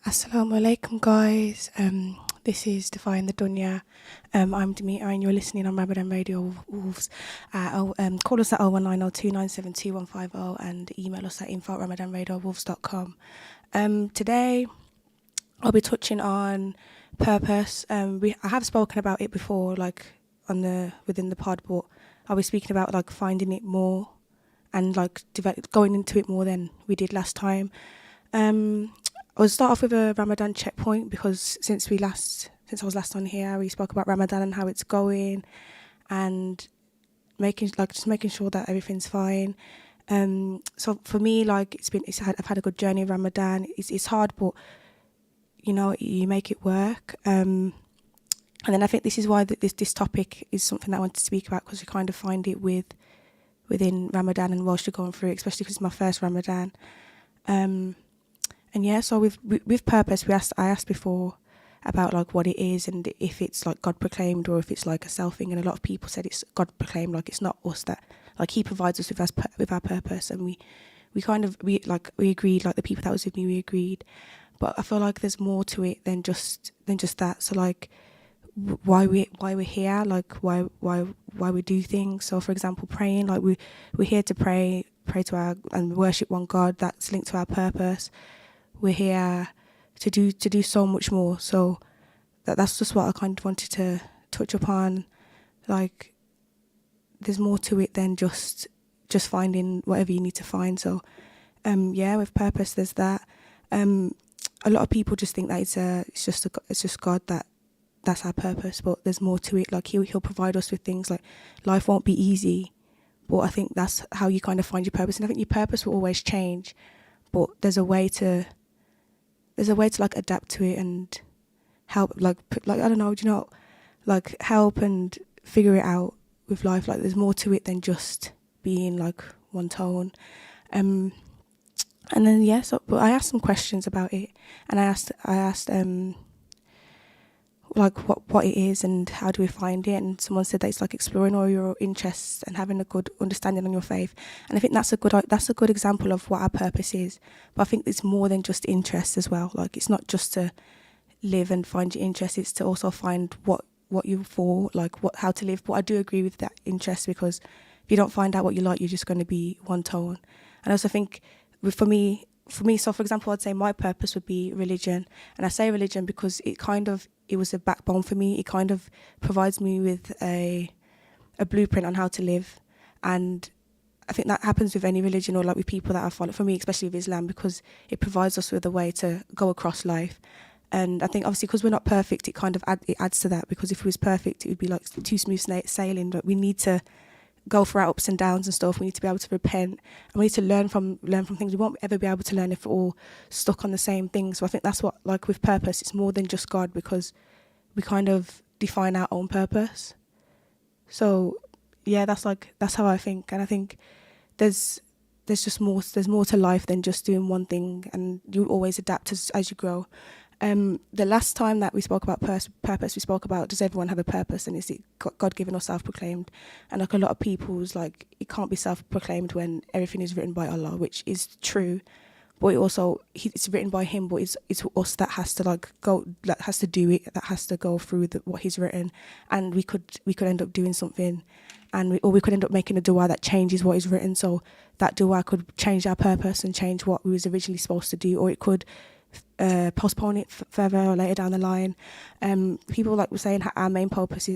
Assalamu alaikum, guys. This is Defying the Dunya. I'm Damita, and you're listening on Ramadan Radio Wolves. Call us at 01902972150 and email us at info@ramadanradiowolves.com. Today, I'll be touching on purpose. I have spoken about it before, like within the pod, but I'll be speaking about like finding it more and like going into it more than we did last time. I'll start off with a Ramadan checkpoint because since I was last on here, we spoke about Ramadan and how it's going, and making sure that everything's fine. So for me, like I've had a good journey of Ramadan. It's hard, but you make it work. And then I think this is why this topic is something that I want to speak about, because we kind of find it within Ramadan and whilst you're going through it, especially because it's my first Ramadan. And yeah, so with purpose, I asked before about like what it is and if it's like God proclaimed or if it's like a self thing. And a lot of people said it's God proclaimed, like it's not us, that like He provides us with our purpose. And we agreed, like the people that was with me, we agreed. But I feel like there's more to it than just that. So like why we're here, like why we do things. So for example, praying, like we're here to pray to our and worship one God. That's linked to our purpose. We're here to do so much more. So that's just what I kind of wanted to touch upon. Like there's more to it than just finding whatever you need to find. So with purpose, there's that. A lot of people just think that it's just God that's our purpose, but there's more to it. Like he'll provide us with things. Like life won't be easy, but I think that's how you kind of find your purpose. And I think your purpose will always change, but there's a way to like adapt to it and help, like I don't know, like help and figure it out with life. Like there's more to it than just being like one tone. And then but I asked some questions about it, and I asked like what it is and how do we find it, and someone said that it's like exploring all your interests and having a good understanding on your faith. And I think that's a good example of what our purpose is. But I think it's more than just interests as well. Like it's not just to live and find your interests, it's to also find what you're for, like how to live. But I do agree with that interest, because if you don't find out what you like, you're just going to be one tone. And I also think for me, so for example, I'd say my purpose would be religion. And I say religion because it was a backbone for me. It kind of provides me with a blueprint on how to live. And I think that happens with any religion, or like with people that I follow, for me, especially with Islam, because it provides us with a way to go across life. And I think obviously because we're not perfect, it kind of adds to that, because if it was perfect, it would be like too smooth sailing. But we need to go through our ups and downs and stuff. We need to be able to repent, and we need to learn from things. We won't ever be able to learn if we're all stuck on the same thing. So I think that's what, like with purpose, it's more than just God, because we kind of define our own purpose. So yeah, that's how I think. And I think there's more to life than just doing one thing, and you always adapt as you grow. The last time that we spoke about purpose, we spoke about, does everyone have a purpose, and is it God-given or self-proclaimed? And like a lot of people's, like, it can't be self-proclaimed when everything is written by Allah, which is true, but it's written by Him, but it's us that has to do it, that has to go through what He's written. And we could end up doing something, or we could end up making a dua that changes what is written. So that dua could change our purpose and change what we was originally supposed to do, or it could postpone it further or later down the line. People like were saying our main purpose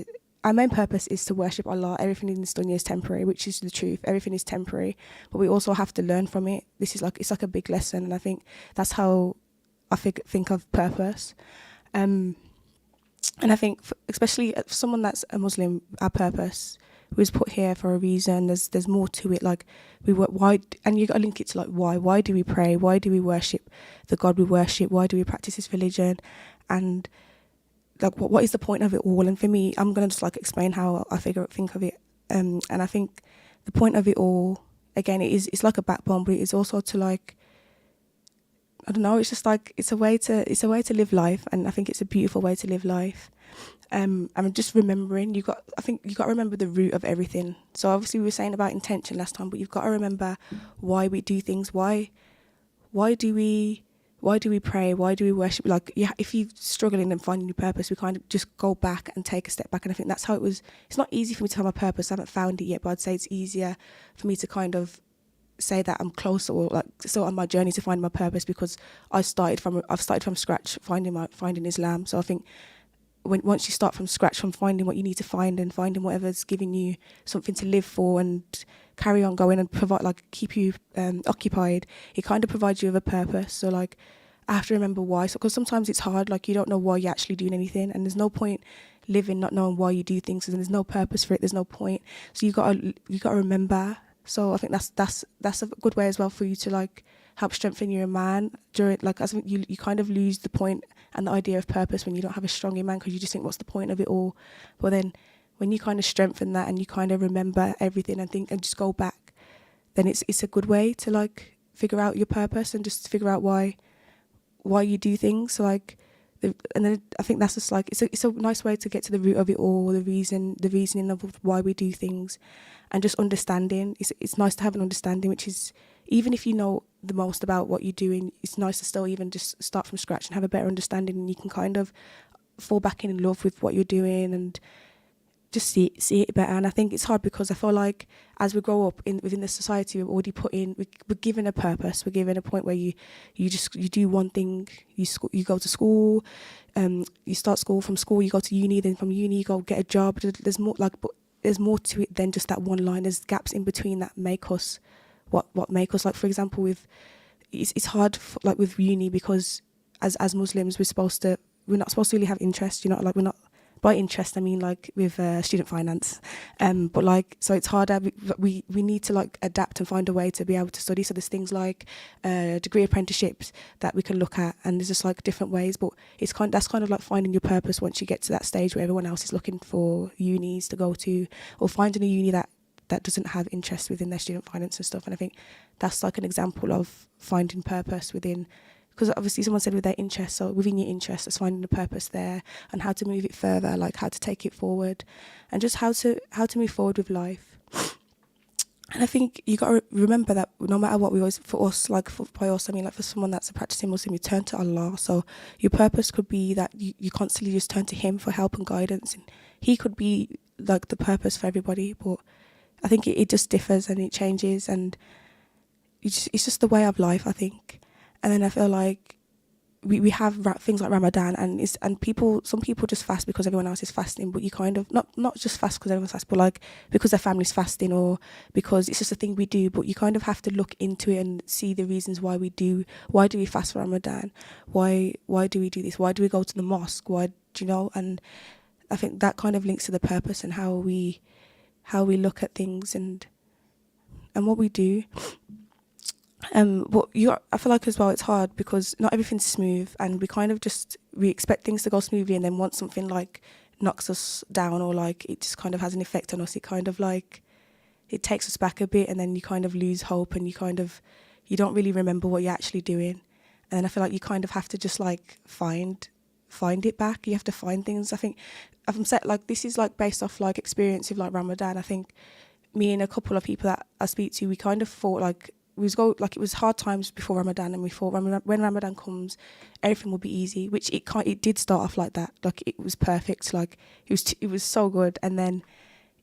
is to worship Allah. Everything in this dunya is temporary, which is the truth. Everything is temporary, but we also have to learn from it. It's like a big lesson, and I think that's how I think of purpose. And I think especially for someone that's a Muslim, our purpose was put here for a reason. There's more to it. Like why, and you got to link it to like why. Why do we pray? Why do we worship the God we worship? Why do we practice this religion? And like what is the point of it all? And for me, I'm gonna just like explain how I think of it. And I think the point of it all, again, it's like a backbone, but it's also to like, I don't know, it's just like it's a way to live life, and I think it's a beautiful way to live life. I'm just remembering, you got to remember the root of everything. So obviously we were saying about intention last time, but you've got to remember why we do things. Why do we why do we pray? Why do we worship? Like, yeah, if you're struggling and finding your purpose, we kind of just go back and take a step back. And I think that's how it was. It's not easy for me to have my purpose. I haven't found it yet, but I'd say it's easier for me to kind of say that I'm closer, or like still on my journey to find my purpose, because I've started from scratch finding Islam. So I think once you start from scratch, from finding what you need to find and finding whatever's giving you something to live for and carry on going and provide, like, keep you occupied, it kind of provides you with a purpose. So like, I have to remember why. So because sometimes it's hard, like you don't know why you're actually doing anything, and there's no point living not knowing why you do things, and there's no purpose for it. There's no point. So you gotta remember. So I think that's a good way as well for you to like help strengthen your iman during, like, I think you kind of lose the point and the idea of purpose when you don't have a strong iman, because you just think, what's the point of it all? But then when you kind of strengthen that and you kind of remember everything and think and just go back, then it's a good way to like figure out your purpose and just figure out why you do things. So like, and then I think that's just like, it's a nice way to get to the root of it all, the reasoning of why we do things, and just understanding. It's nice to have an understanding, which is, even if you know the most about what you're doing, it's nice to still even just start from scratch and have a better understanding, and you can kind of fall back in love with what you're doing and just see it better. And I think it's hard because I feel like as we grow up within the society, we're given a purpose. We're given a point where you do one thing. You go to school, you start school. From school you go to uni. Then from uni you go get a job. There's more to it than just that one line. There's gaps in between that make us what make us. Like, for example, it's hard like with uni, because as Muslims we're not supposed to really have interest. You know, like, we're not. By interest, I mean like with student finance, but like, so it's harder. We need to like adapt and find a way to be able to study. So there's things like degree apprenticeships that we can look at, and there's just like different ways. But that's kind of like finding your purpose once you get to that stage where everyone else is looking for unis to go to, or finding a uni that doesn't have interest within their student finance and stuff. And I think that's like an example of finding purpose within. Because obviously someone said with their interest, so within your interest, it's finding a purpose there and how to move it further, like how to take it forward, and just how to move forward with life. And I think you got to remember that no matter what, we always, for us, like by us, I mean like for someone that's a practicing Muslim, you turn to Allah. So your purpose could be that you constantly just turn to Him for help and guidance, and He could be like the purpose for everybody. But I think it just differs and it changes, and it's just the way of life, I think. And then I feel like we have things like Ramadan, and some people just fast because everyone else is fasting, but you kind of not just fast because everyone's fast, but like because their family's fasting, or because it's just a thing we do. But you kind of have to look into it and see the reasons why do we fast for Ramadan? Why do we do this? Why do we go to the mosque? Why do you know? And I think that kind of links to the purpose and how we look at things and what we do. But I feel like as well it's hard because not everything's smooth, and we kind of we expect things to go smoothly, and then once something like knocks us down, or like it just kind of has an effect on us, it kind of like it takes us back a bit, and then you kind of lose hope, and you don't really remember what you're actually doing. And then I feel like you kind of have to just like find it back. You have to find things. I think I'm set like this is like based off like experience of like Ramadan. I think me and a couple of people that I speak to, we kind of thought like it was hard times before Ramadan, and we thought when Ramadan comes, everything will be easy, which it did start off like that. Like it was perfect, like it was so good, and then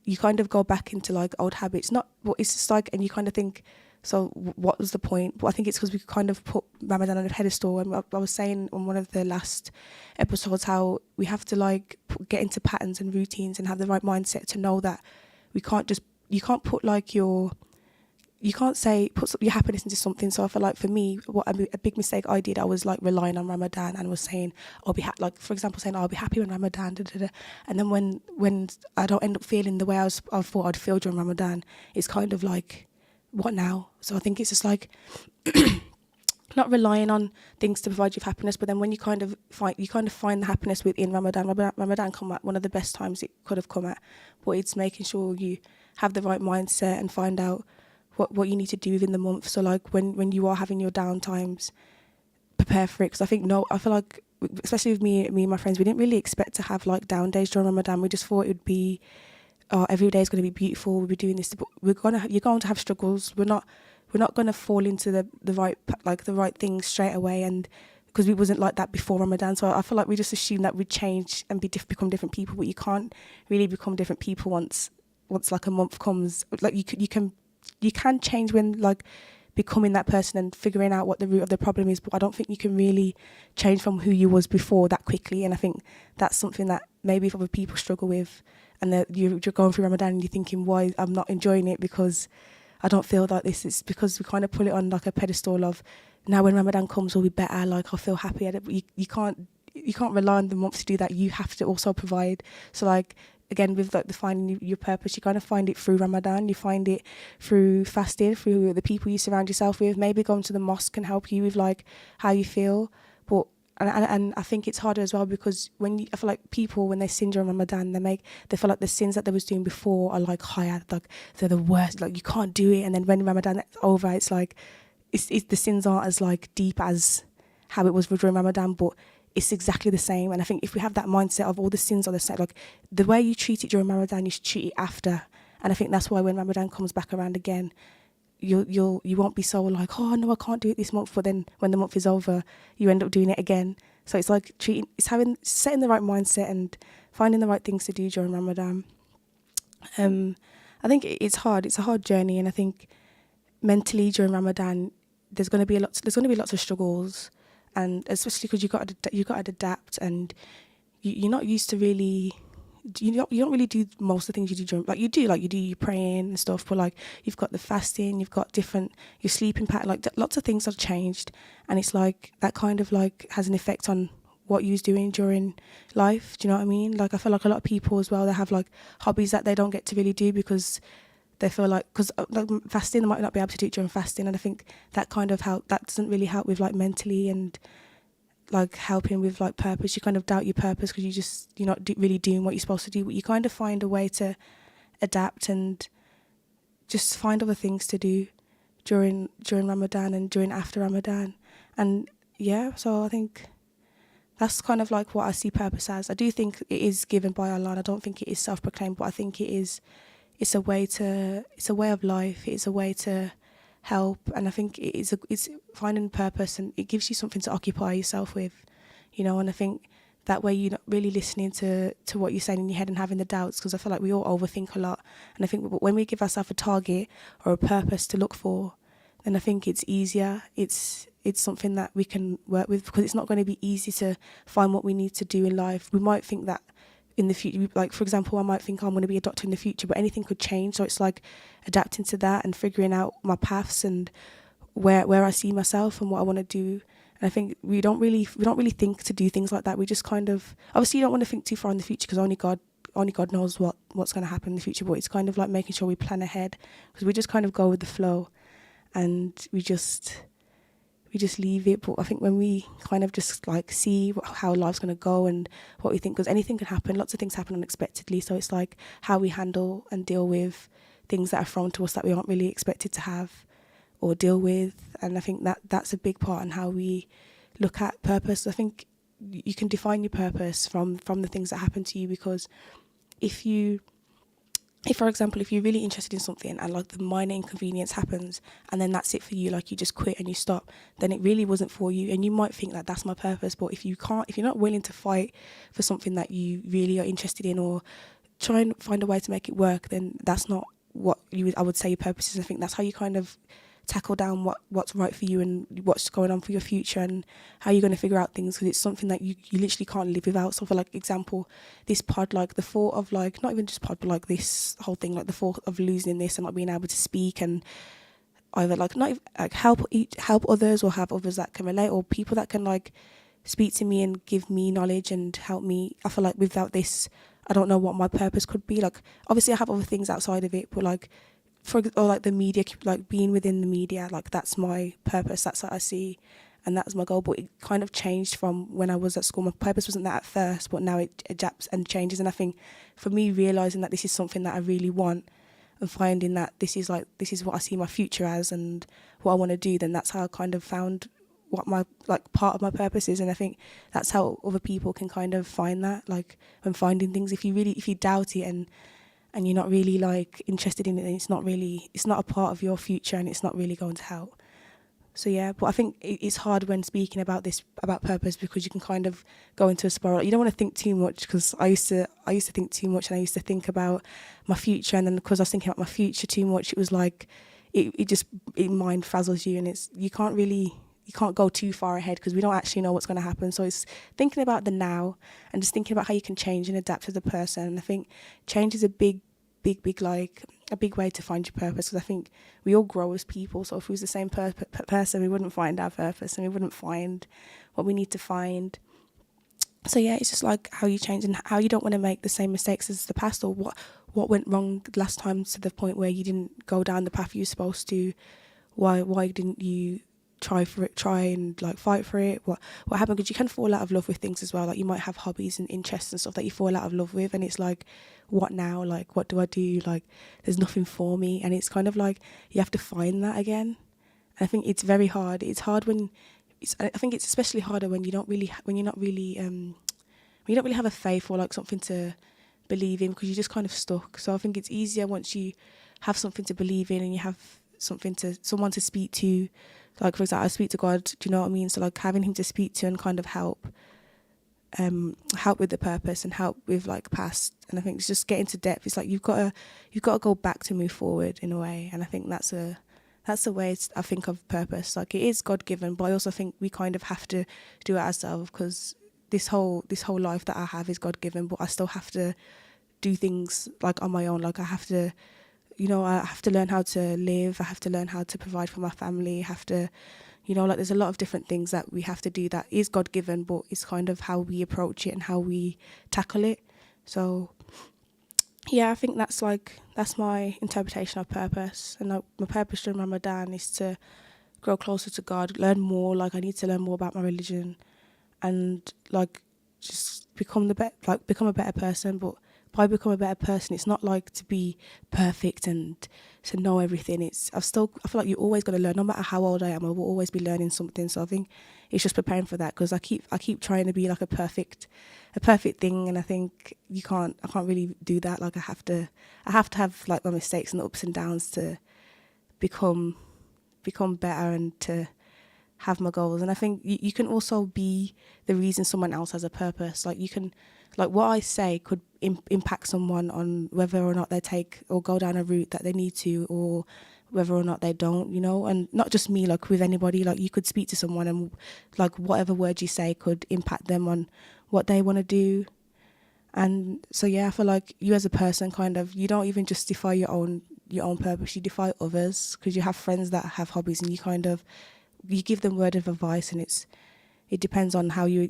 you kind of go back into like old habits. It's just like, and you kind of think, so what was the point? But I think it's because we kind of put Ramadan on a pedestal, and I was saying on one of the last episodes how we have to like get into patterns and routines and have the right mindset to know that you can't put like put your happiness into something. So I feel like for me, a big mistake I did, I was like relying on Ramadan and was saying, like for example, saying I'll be happy when Ramadan, and then when I don't end up feeling the way I thought I'd feel during Ramadan, it's kind of like, what now? So I think it's just like not relying on things to provide you with happiness, but then when you kind of find the happiness within Ramadan come at one of the best times it could have come at, but it's making sure you have the right mindset and find out what you need to do within the month. So like when you are having your down times, prepare for it. Because I feel like, especially with me and my friends, we didn't really expect to have like down days during Ramadan. We just thought it would be, every day is going to be beautiful. We'll be doing this, but you're going to have struggles. we're not going to fall into the right things straight away, and because we wasn't like that before Ramadan. So I feel like we just assume that we'd change and become different people, but you can't really become different people once like a month comes. Like you can change when like becoming that person and figuring out what the root of the problem is, but I don't think you can really change from who you was before that quickly. And I think that's something that maybe if other people struggle with, and that you're going through Ramadan and you're thinking, why I'm not enjoying it because I don't feel like this. It's because we kind of put it on like a pedestal of, now when Ramadan comes will be better, like I'll feel happy at it. But you can't rely on the month to do that. You have to also provide. So like, again, with like the finding your purpose, you kind of find it through Ramadan. You find it through fasting, through the people you surround yourself with. Maybe going to the mosque can help you with like how you feel. But and I think it's harder as well because I feel like people, when they sin during Ramadan, they feel like the sins that they was doing before are like higher, like they're the worst. Like you can't do it. And then when Ramadan is over, it's like it's the sins aren't as like deep as how it was during Ramadan, but it's exactly the same. And I think if we have that mindset of all the sins are the same, like the way you treat it during Ramadan, you should treat it after. And I think that's why when Ramadan comes back around again, you won't be so like, oh no, I can't do it this month. But then when the month is over, you end up doing it again. So it's like setting the right mindset and finding the right things to do during Ramadan. I think it's hard. It's a hard journey, and I think mentally during Ramadan, there's going to be lots of struggles. And especially because you got to adapt, and you're not used to really. You don't really do most of the things you do during, you do your praying and stuff, but like you've got the fasting, you've got your sleeping pattern, like lots of things have changed, and it's like that kind of like has an effect on what you was doing during life. Do you know what I mean? Like I feel like a lot of people as well, they have like hobbies that they don't get to really do because they feel like, because like fasting, they might not be able to do it during fasting, and I think that kind of that doesn't really help with like mentally and like helping with like purpose. You kind of doubt your purpose because you're not really doing what you're supposed to do, but you kind of find a way to adapt and just find other things to do during Ramadan and during after Ramadan. And yeah, so I think that's kind of like what I see purpose as. I do think it is given by Allah, and I don't think it is self-proclaimed, but I think it's a way of life. It's a way to help, and I think it's finding purpose, and it gives you something to occupy yourself with, and I think that way you're not really listening to what you're saying in your head and having the doubts, because I feel like we all overthink a lot, and I think when we give ourselves a target or a purpose to look for, then I think it's easier. It's something that we can work with, because it's not going to be easy to find what we need to do in life. We might think that in the future, like for example, I might think I'm going to be a doctor in the future, but anything could change. So it's like adapting to that and figuring out my paths and where I see myself and what I want to do. And I think we don't really think to do things like that. We just kind of, obviously you don't want to think too far in the future, because only God knows what's going to happen in the future. But it's kind of like making sure we plan ahead, because we just kind of go with the flow, and we just leave it. But I think when we kind of just like see how life's going to go and what we think, because anything can happen, lots of things happen unexpectedly, so it's like how we handle and deal with things that are thrown to us that we aren't really expected to have or deal with. And I think that's a big part in how we look at purpose. I think you can define your purpose from the things that happen to you, because if for example, if you're really interested in something and like the minor inconvenience happens and then that's it for you, like you just quit and you stop, then it really wasn't for you, and you might think that that's my purpose. But if you're not willing to fight for something that you really are interested in, or try and find a way to make it work, then that's not what I would say your purpose is. I think that's how you kind of tackle down what's right for you and what's going on for your future, and how you're going to figure out things, because it's something that you literally can't live without. So for like example, this pod, like the thought of like, not even just pod, but like this whole thing, like the thought of losing this and not being able to speak, and either like not even, like help others, or have others that can relate, or people that can like speak to me and give me knowledge and help me. I feel like without this, I don't know what my purpose could be. Like obviously I have other things outside of it, but like or like the media, like being within the media, like that's my purpose. That's what I see, and that's my goal. But it kind of changed from when I was at school. My purpose wasn't that at first, but now it adapts and changes. And I think for me, realising that this is something that I really want, and finding that this is what I see my future as and what I want to do, then that's how I kind of found what my like part of my purpose is. And I think that's how other people can kind of find that, like when finding things. If you doubt it and and you're not really like interested in it, and it's not a part of your future, and it's not really going to help. So yeah, but I think it's hard when speaking about purpose, because you can kind of go into a spiral. You don't want to think too much, because I used to think too much, and I used to think about my future, and then because I was thinking about my future too much, it was like it mind frazzles you, and you can't go too far ahead, because we don't actually know what's going to happen. So it's thinking about the now, and just thinking about how you can change and adapt as a person. And I think change is a big like a big way to find your purpose, because I think we all grow as people. So if we was the same person, we wouldn't find our purpose, and we wouldn't find what we need to find. So yeah, it's just like how you change, and how you don't want to make the same mistakes as the past, or what went wrong last time, to the point where you didn't go down the path you were supposed to. Why didn't you try and like fight for it? What happened? Because you can fall out of love with things as well. Like you might have hobbies and interests and stuff that you fall out of love with, and it's like, what now? Like, what do I do? Like, there's nothing for me, and it's kind of like you have to find that again. And I think it's very hard. It's hard I think it's especially harder when you don't really have a faith, or like something to believe in, because you're just kind of stuck. So I think it's easier once you have something to believe in, and you have someone to speak to. Like, for example, I speak to God, do you know what I mean? So like having him to speak to, and kind of help with the purpose, and help with like past. And I think it's just getting to depth. It's like you've got to go back to move forward in a way. And I think that's the way I think of purpose. Like, it is God given, but I also think we kind of have to do it ourselves, because this whole life that I have is God given, but I still have to do things like on my own. Like I have to learn how to live. I have to learn how to provide for my family. I have to, like there's a lot of different things that we have to do that is God given, but it's kind of how we approach it and how we tackle it. So yeah, I think that's my interpretation of purpose. And my purpose during Ramadan is to grow closer to God, learn more. Like I need to learn more about my religion, and like just become a better person. But by become a better person, it's not like to be perfect and to know everything. I feel like you're always going to learn, no matter how old I am. I will always be learning something. So I think it's just preparing for that, because I keep trying to be like a perfect thing, and I think I can't really do that. Like I have to have like my mistakes and the ups and downs to become better, and to have my goals. And I think you can also be the reason someone else has a purpose. Like you can, like what I say could impact someone on whether or not they take or go down a route that they need to, or whether or not they don't, and not just me, like with anybody. Like you could speak to someone, and like whatever word you say could impact them on what they want to do. And so yeah, I feel like you as a person, kind of, you don't even just defy your own purpose, you defy others, because you have friends that have hobbies, and you give them word of advice, and it depends on how you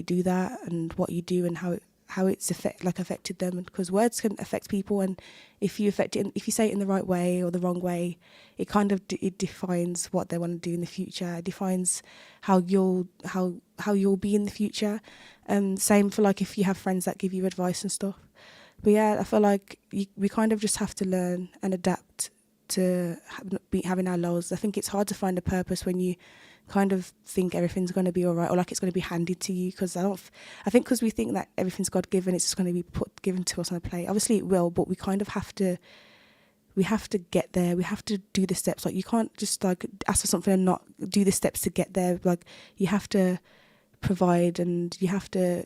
do that, and what you do, and how it's affected them. Because words can affect people, and if you say it in the right way or the wrong way, it kind of it defines what they want to do in the future. It defines how you'll be in the future. Same for like if you have friends that give you advice and stuff. But yeah, I feel like we kind of just have to learn and adapt to having our lows. I think it's hard to find a purpose when you kind of think everything's going to be all right, or like it's going to be handed to you, because I think because we think that everything's God given, it's just going to be given to us on a plate. Obviously it will, but we kind of have to get there. We have to do the steps. Like you can't just like ask for something and not do the steps to get there. Like you have to provide, and you have to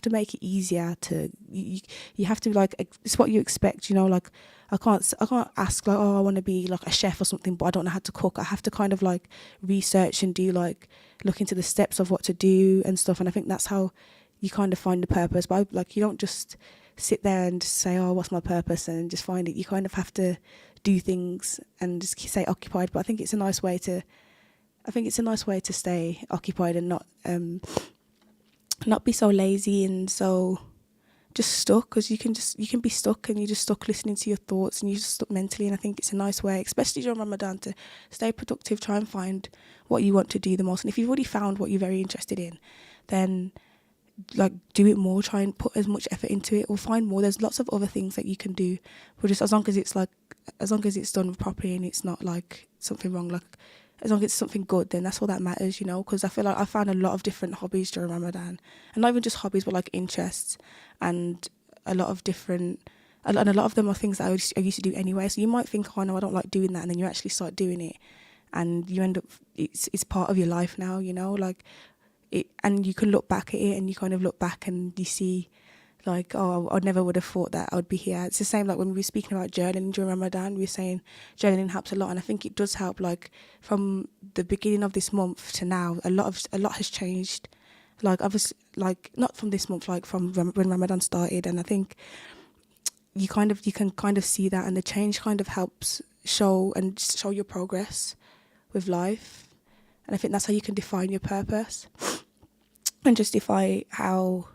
make it easier to you have to, like, it's what you expect, like I can't ask like, oh, I want to be like a chef or something, but I don't know how to cook. I have to kind of like research and do like look into the steps of what to do and stuff. And I think that's how you kind of find the purpose. But like you don't just sit there and just say, oh, what's my purpose, and just find it. You kind of have to do things and just stay occupied. But I think it's a nice way to stay occupied, and not be so lazy and so just stuck, because you can be stuck, and you're just stuck listening to your thoughts, and you're just stuck mentally. And I think it's a nice way, especially during Ramadan, to stay productive, try and find what you want to do the most. And if you've already found what you're very interested in, then like do it more, try and put as much effort into it, or find more. There's lots of other things that you can do, but just as long as it's done properly, and it's not like something wrong, like as long as it's something good, then that's all that matters, because I feel like I found a lot of different hobbies during Ramadan, and not even just hobbies, but like interests, and a lot of different And a lot of them are things that I used to do anyway. So you might think, oh no, I don't like doing that, and then you actually start doing it, and you end up, it's part of your life now, you know, like it. And you can look back at it, and you kind of look back and you see, like, oh, I never would have thought that I would be here. It's the same like when we were speaking about journaling during Ramadan. We were saying journaling helps a lot, and I think it does help. Like from the beginning of this month to now, a lot has changed. Like obviously, like not from this month, like from when Ramadan started, and I think you can kind of see that, and the change kind of helps show your progress with life. And I think that's how you can define your purpose and justify how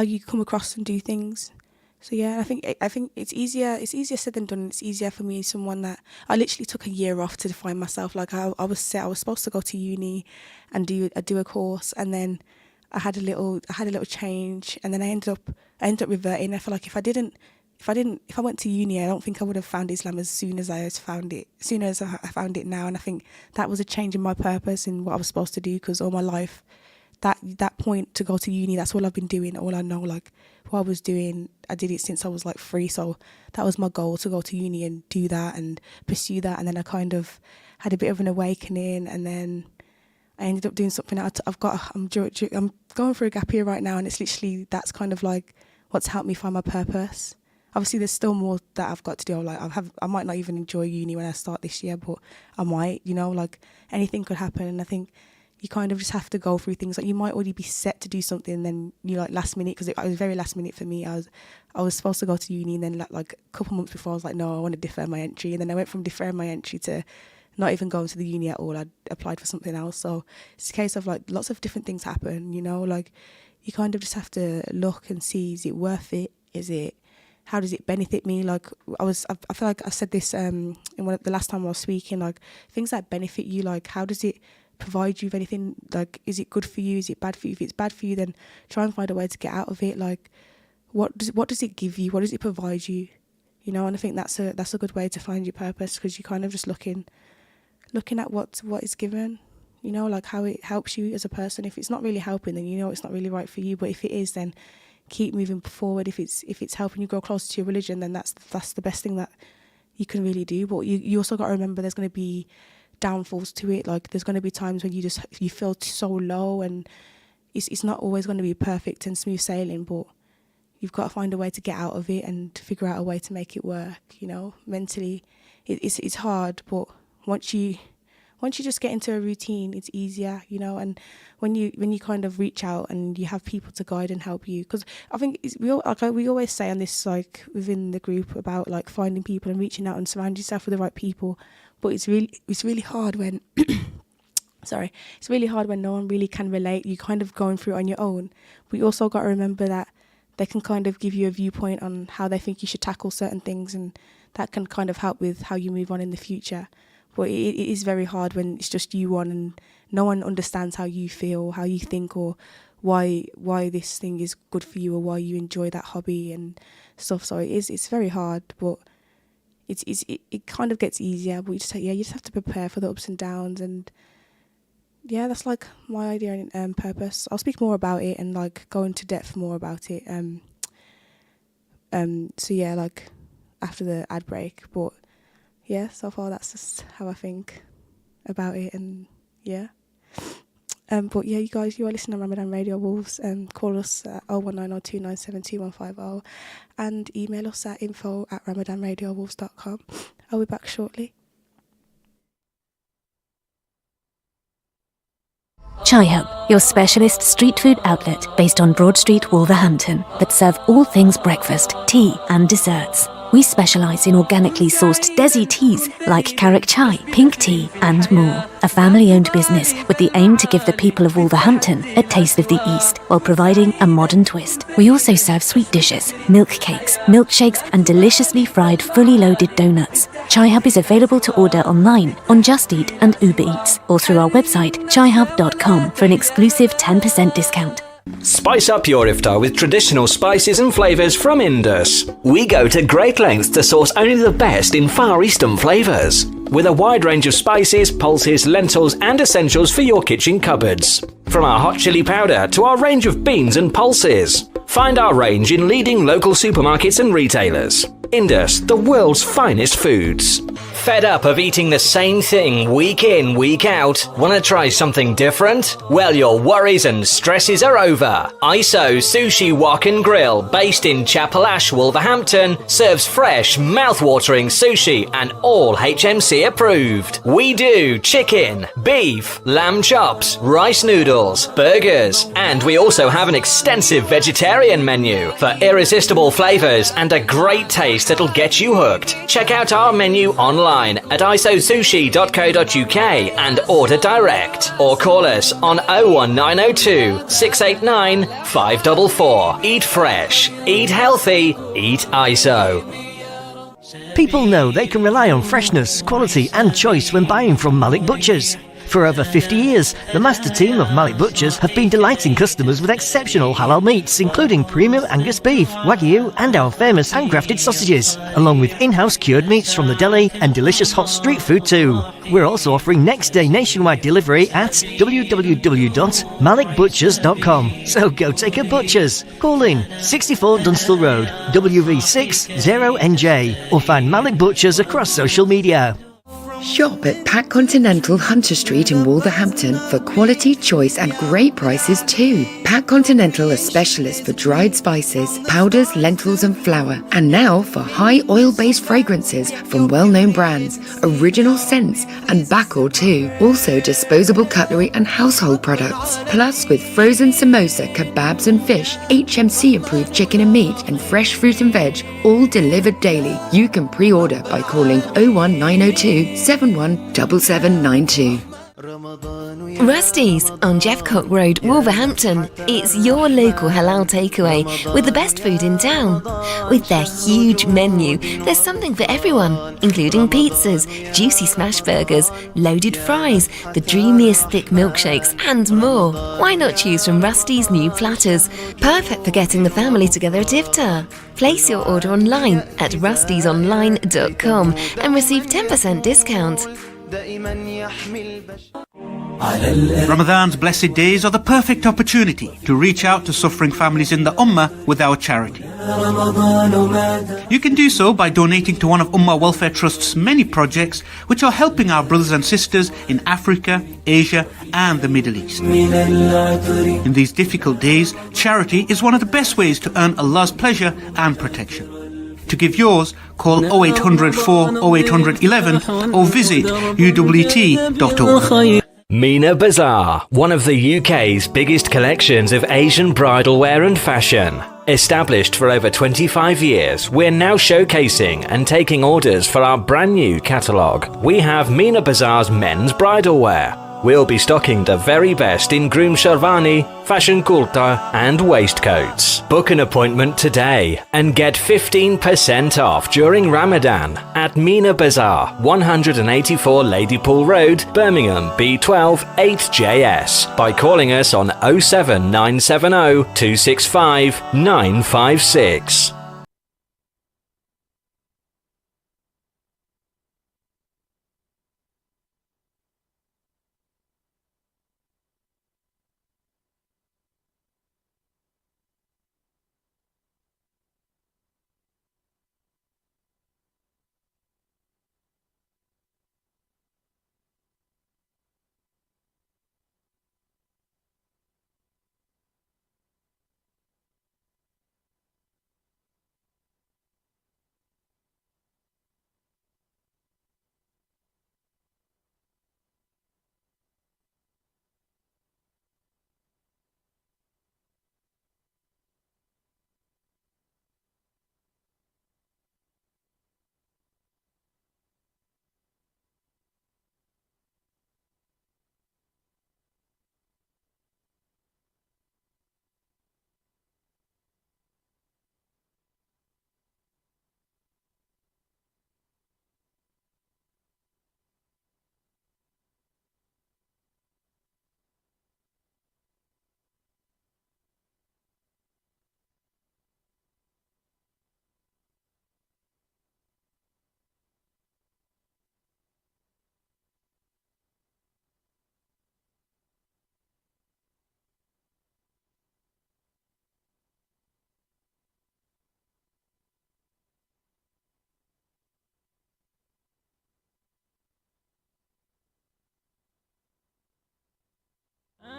you come across and do things. So yeah, I think it's easier said than done. It's easier for me, someone that I literally took a year off to define myself. Like I was supposed to go to uni and do a course, and then I had a little change, and then I ended up reverting. I feel like if I went to uni, I don't think I would have found Islam as soon as I found it now. And I think that was a change in my purpose in what I was supposed to do, because all my life, that point to go to uni, that's all I've been doing. All I know, like what I was doing, I did it since I was like 3. So that was my goal, to go to uni and do that and pursue that. And then I kind of had a bit of an awakening, and then I ended up doing something else. I'm going through a gap year right now, and it's literally, that's kind of like what's helped me find my purpose. Obviously, there's still more that I've got to do. Like I might not even enjoy uni when I start this year, but I might. You know, like anything could happen, and I think you kind of just have to go through things. Like you might already be set to do something, and then you like last minute, because it was very last minute for me. I was supposed to go to uni, and then like a couple months before, I was like, no, I want to defer my entry, and then I went from deferring my entry to not even going to the uni at all. I applied for something else. So it's a case of like lots of different things happen. You know, like you kind of just have to look and see, is it worth it? How does it benefit me? Like I feel like I said this in the last time I was speaking, like things that benefit you, like how does it provide you with anything? Like, is it good for you? Is it bad for you? If it's bad for you, then try and find a way to get out of it. Like what does it give you? What does it provide you? You know, and I think that's a good way to find your purpose, because you're kind of just looking at what is given, you know, like how it helps you as a person. If it's not really helping, then you know it's not really right for you. But if it is, then keep moving forward. If it's helping you grow closer to your religion, then that's the best thing that you can really do. But you also got to remember there's going to be downfalls to it. Like there's going to be times when you feel so low, and it's not always going to be perfect and smooth sailing, but you've got to find a way to get out of it and figure out a way to make it work. You know, mentally it's hard, but once you just get into a routine, it's easier, you know. And when you kind of reach out and you have people to guide and help you, because I think we always say on this, like within the group, about like finding people and reaching out and surround yourself with the right people. But it's really hard when it's really hard when no one really can relate. You kind of going through it on your own. But you also got to remember that they can kind of give you a viewpoint on how they think you should tackle certain things, and that can kind of help with how you move on in the future. But it is very hard when it's just you on, and no one understands how you feel, how you think, or why this thing is good for you, or why you enjoy that hobby and stuff. So it's very hard, but it kind of gets easier. But you just have to prepare for the ups and downs. And yeah, that's like my idea and purpose. I'll speak more about it and like go into depth more about it. So yeah, like after the ad break, but. Yeah, so far that's just how I think about it, and yeah. But yeah, you guys, you are listening to Ramadan Radio Wolves. Call us at 01902972150 and email us at info@ramadanradiowolves.com. I'll be back shortly. Chai Hub, your specialist street food outlet based on Broad Street, Wolverhampton, that serve all things breakfast, tea and desserts. We specialise in organically sourced desi teas like Karak Chai, pink tea and more. A family-owned business with the aim to give the people of Wolverhampton a taste of the East while providing a modern twist. We also serve sweet dishes, milk cakes, milkshakes and deliciously fried fully loaded donuts. Chai Hub is available to order online on Just Eat and Uber Eats, or through our website chaihub.com for an exclusive 10% discount. Spice up your iftar with traditional spices and flavours from Indus. We go to great lengths to source only the best in Far Eastern flavours, with a wide range of spices, pulses, lentils and essentials for your kitchen cupboards. From our hot chilli powder to our range of beans and pulses. Find our range in leading local supermarkets and retailers. Indus, the world's finest foods. Fed up of eating the same thing week in, week out? Want to try something different? Well, your worries and stresses are over. ISO Sushi Wok and Grill, based in Chapel Ash, Wolverhampton, serves fresh, mouth-watering sushi and all HMC approved. We do chicken, beef, lamb chops, rice noodles, burgers, and we also have an extensive vegetarian menu for irresistible flavours and a great taste that'll get you hooked. Check out our menu online at isosushi.co.uk and order direct, or call us on 01902 689 544. Eat fresh, eat healthy, eat ISO. People know they can rely on freshness, quality and choice when buying from Malik Butchers. For over 50 years, the master team of Malik Butchers have been delighting customers with exceptional halal meats, including premium Angus beef, Wagyu and our famous handcrafted sausages, along with in-house cured meats from the deli and delicious hot street food too. We're also offering next-day nationwide delivery at www.malikbutchers.com. So go take a Butchers. Call in 64 Dunstall Road, WV6 0NJ, or find Malik Butchers across social media. Shop at Pack Continental Hunter Street in Wolverhampton for quality, choice and great prices too. Pack Continental are specialists for dried spices, powders, lentils and flour. And now for high oil-based fragrances from well-known brands, original scents and Bacor too. Also disposable cutlery and household products. Plus with frozen samosa, kebabs and fish, HMC approved chicken and meat and fresh fruit and veg, all delivered daily. You can pre-order by calling 01902 717792. Rusty's on Jeffcock Road, Wolverhampton. It's your local halal takeaway with the best food in town. With their huge menu, there's something for everyone, including pizzas, juicy smash burgers, loaded fries, the dreamiest thick milkshakes, and more. Why not choose from Rusty's new platters? Perfect for getting the family together at iftar. Place your order online at rustysonline.com and receive 10% discount. Ramadan's blessed days are the perfect opportunity to reach out to suffering families in the Ummah with our charity. You can do so by donating to one of Ummah Welfare Trust's many projects which are helping our brothers and sisters in Africa, Asia and the Middle East. In these difficult days, charity is one of the best ways to earn Allah's pleasure and protection. To give yours, call 0800 4 0800 11 or visit uwt.org. Mina Bazaar, one of the UK's biggest collections of Asian bridal wear and fashion. Established for over 25 years, we're now showcasing and taking orders for our brand new catalogue. We have Mina Bazaar's men's bridal wear. We'll be stocking the very best in groom sherwani, fashion kurta and waistcoats. Book an appointment today and get 15% off during Ramadan at Mina Bazaar, 184 Ladypool Road, Birmingham, B12 8JS by calling us on 07970 265 956.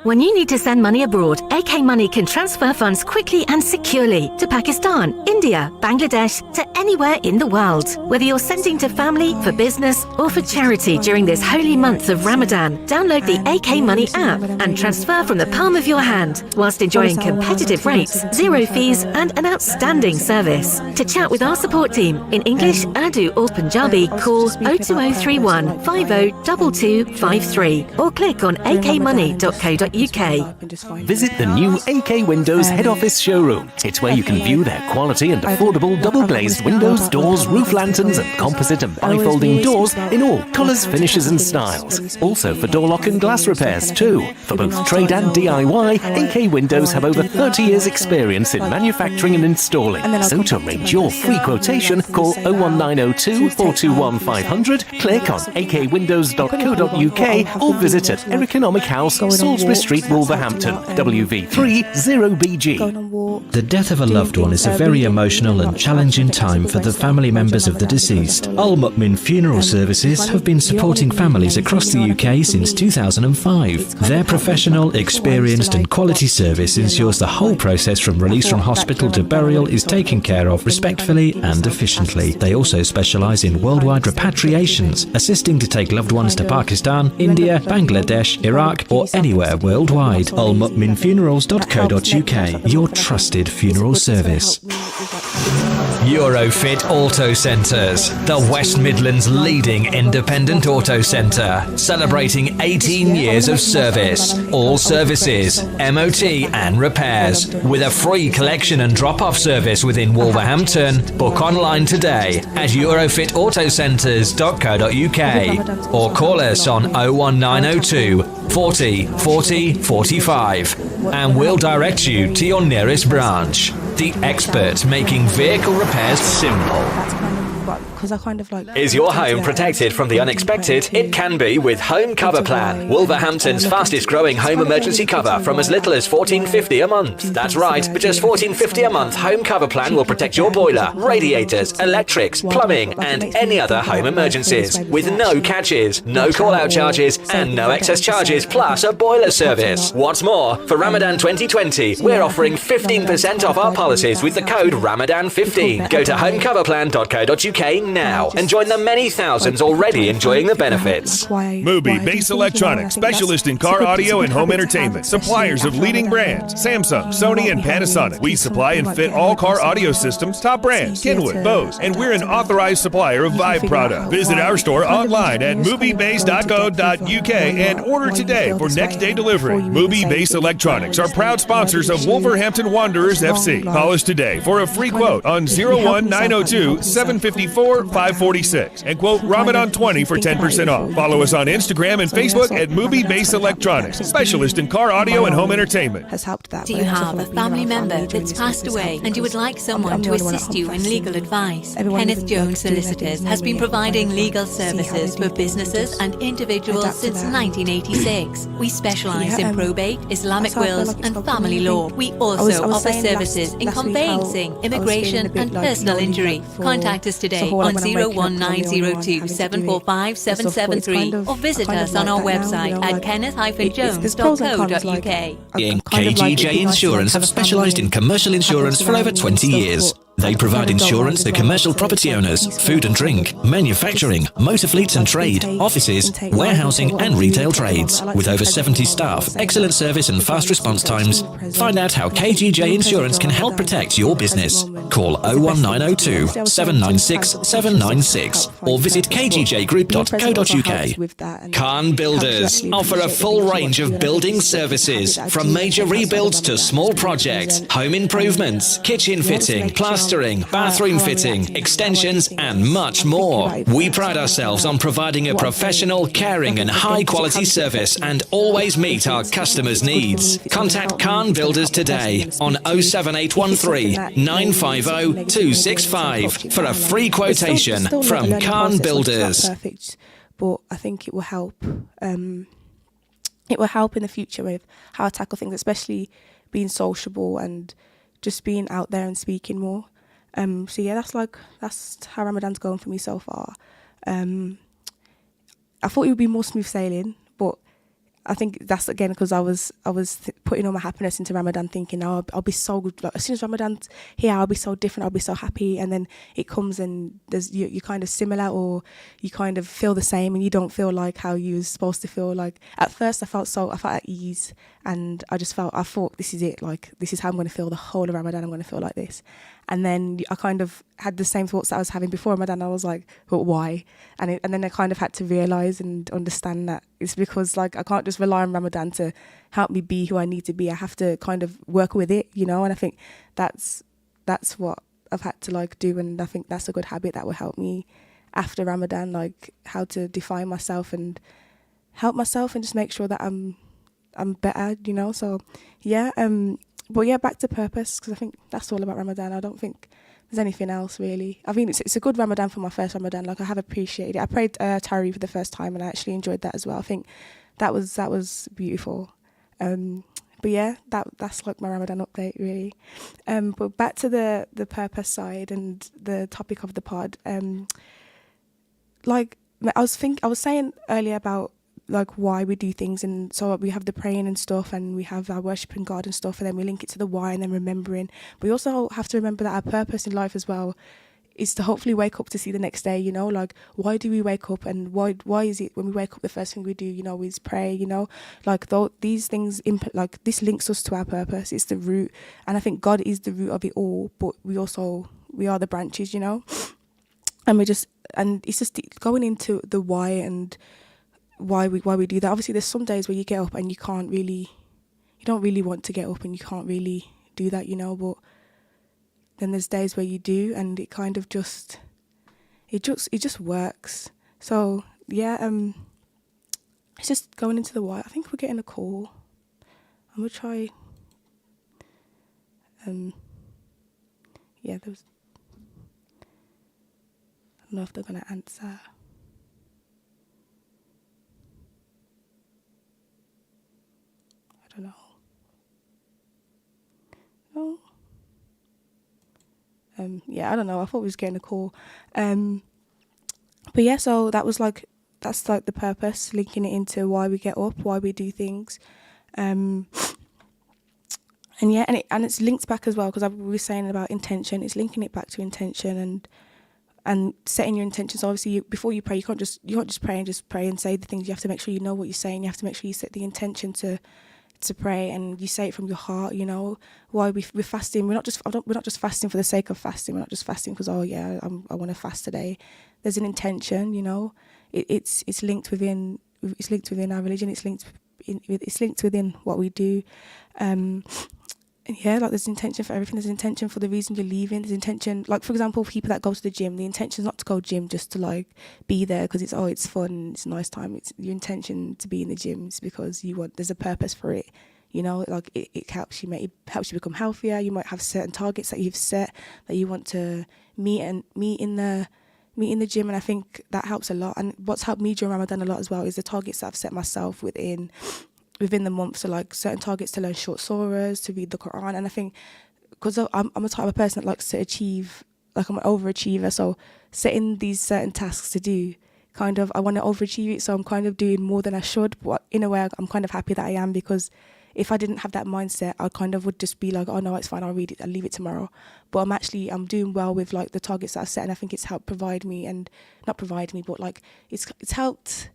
When you need to send money abroad, AK Money can transfer funds quickly and securely to Pakistan, India, Bangladesh, to anywhere in the world. Whether you're sending to family, for business, or for charity during this holy month of Ramadan, download the AK Money app and transfer from the palm of your hand, whilst enjoying competitive rates, zero fees, and an outstanding service. To chat with our support team in English, Urdu, or Punjabi, call 02031 502253 or click on akmoney.co.uk. Visit the new AK Windows head office showroom. It's where you can view their quality and affordable double-glazed windows, doors, roof lanterns and composite and bifolding doors in all colours, finishes and styles. Also for door lock and glass repairs too. For both trade and DIY, AK Windows have over 30 years experience in manufacturing and installing. So to arrange your free quotation, call 01902 421 500, click on akwindows.co.uk or visit at Economic House, Salisbury Street, Wolverhampton, WV3 0BG. The death of a loved one is a very emotional and challenging time for the family members of the deceased. Al Mu'min Funeral Services have been supporting families across the UK since 2005. Their professional, experienced and quality service ensures the whole process from release from hospital to burial is taken care of respectfully and efficiently. They also specialise in worldwide repatriations, assisting to take loved ones to Pakistan, India, Bangladesh, Iraq or anywhere worldwide. almu'minfunerals.co.uk, your trusted funeral service. Eurofit Auto Centres, the West Midlands' leading independent auto centre, celebrating 18 years of service. All services, MOT and repairs, with a free collection and drop-off service within Wolverhampton. Book online today at eurofitautocentres.co.uk or call us on 01902 40 40 45 and we'll direct you to your nearest branch. The experts making vehicle repairs simple. Is your home protected from the unexpected? It can be with Home Cover Plan, Wolverhampton's fastest growing home emergency cover from as little as $14.50 a month. That's right, for just $14.50 a month, Home Cover Plan will protect your boiler, radiators, electrics, plumbing and any other home emergencies with no catches, no call-out charges and no excess charges plus a boiler service. What's more, for Ramadan 2020, we're offering 15% off our policies with the code Ramadan15. Go to homecoverplan.co.uk now and join the many thousands already enjoying the benefits. Mubi Base Electronics, specialist in car audio and home entertainment. Suppliers of leading brands, Samsung, Sony, and Panasonic. We supply and fit all car audio systems, top brands, Kenwood, Bose, and we're an authorized supplier of Vibe products. Visit our store online at mubibase.co.uk and order today for next day delivery. Mubi Base Electronics are proud sponsors of Wolverhampton Wanderers FC. Call us today for a free quote on 01902 754 546 and quote Ramadan 20 for 10% off. Follow us on Instagram and Facebook at Movie Base Electronics, specialist in car audio and home entertainment. Do you have a family member that's passed away and you would like someone to assist you in legal advice? Kenneth Jones Solicitors has been providing legal services for businesses and individuals since 1986. We specialise in probate, Islamic wills and family law. We also offer services in conveyancing, immigration and personal injury. Contact us today on 01902 745 773 or visit us on our website at kenneth-jones.co.uk. KGJ Insurance have specialised in commercial insurance for over 20 years. They provide insurance to commercial property owners, food and drink, manufacturing, motor fleets and trade, offices, warehousing and retail trades. With over 70 staff, excellent service and fast response times. Find out how KGJ Insurance can help protect your business. Call 01902 796 796 or visit kgjgroup.co.uk. Khan Builders offer a full range of building services from major rebuilds to small projects, home improvements, kitchen fitting, plastering, bathroom fitting, extensions and much more. We pride ourselves on providing a professional, caring and high quality service and always meet our customers' needs. Contact Khan Builders today on 07813 950 265 for a free quotation from Khan Builders. But I think it will help. It will help in the future with how I tackle things, especially being sociable and just being out there and speaking more. So yeah, that's how Ramadan's going for me so far. I thought it would be more smooth sailing, but I think that's again because I was putting all my happiness into Ramadan, thinking, oh, I'll be so good. Like, as soon as Ramadan's here, I'll be so different. I'll be so happy. And then it comes and you're kind of similar, or you kind of feel the same, and you don't feel like how you was supposed to feel. Like at first, I felt at ease, and I thought this is it. Like this is how I'm going to feel the whole of Ramadan. I'm going to feel like this. And then I kind of had the same thoughts that I was having before Ramadan. I was like, but why? And then I kind of had to realise and understand that it's because like I can't just rely on Ramadan to help me be who I need to be. I have to kind of work with it, you know. And I think that's what I've had to like do, and I think that's a good habit that will help me after Ramadan, like how to define myself and help myself and just make sure that I'm better, you know. So yeah, but yeah, back to purpose, because I think that's all about Ramadan. I don't think there's anything else really. I mean, it's a good Ramadan for my first Ramadan. Like I have appreciated it. I prayed Taraweeh for the first time, and I actually enjoyed that as well. I think that was beautiful. But yeah, that's like my Ramadan update really. But back to the purpose side and the topic of the pod. Like I was saying earlier about like why we do things, and so we have the praying and stuff, and we have our worshiping God and stuff, and then we link it to the why and then remembering. But we also have to remember that our purpose in life as well is to hopefully wake up to see the next day, you know. Like why do we wake up, and why is it when we wake up the first thing we do, you know, is pray, you know. Like these things like this links us to our purpose. It's the root, and I think God is the root of it all, but we are the branches, you know. And it's just going into the why and why we do that. Obviously there's some days where you get up and you don't really want to get up and you can't really do that, you know, but then there's days where you do, and it kind of just works. So yeah, it's just going into the why. I think we're getting a call. I'm gonna try. Yeah, I don't know if they're gonna answer. I don't know. No. Yeah, I don't know. I thought we was getting a call. But yeah, so that's like the purpose, linking it into why we get up, why we do things. And yeah, and it's linked back as well, because we were saying about intention. It's linking it back to intention and setting your intentions. Obviously, before you pray, you can't just pray and say the things. You have to make sure you know what you're saying. You have to make sure you set the intention to pray, and you say it from your heart, you know. Why we're fasting, we're not just fasting for the sake of fasting. We're not just fasting because I want to fast today. There's an intention, you know. It's linked within our religion. It's linked within what we do. Yeah, like there's intention for everything. There's intention for the reason you're leaving. There's intention, like for example, people that go to the gym, the intention is not to go gym just to like be there because it's fun, it's a nice time. It's your intention to be in the gym is because there's a purpose for it. You know, like it helps you become healthier. You might have certain targets that you've set that you want to meet in the gym, and I think that helps a lot. And what's helped me during Ramadan a lot as well is the targets that I've set myself within the month. So like certain targets to learn short surahs, to read the Quran. And I think because I'm a type of person that likes to achieve, like I'm an overachiever, so setting these certain tasks to do, kind of I want to overachieve it, so I'm kind of doing more than I should, but in a way I'm kind of happy that I am, because if I didn't have that mindset, I kind of would just be like, oh no, it's fine, I'll read it, I'll leave it tomorrow. But I'm doing well with like the targets that I've set, and I think it's helped but like it's helped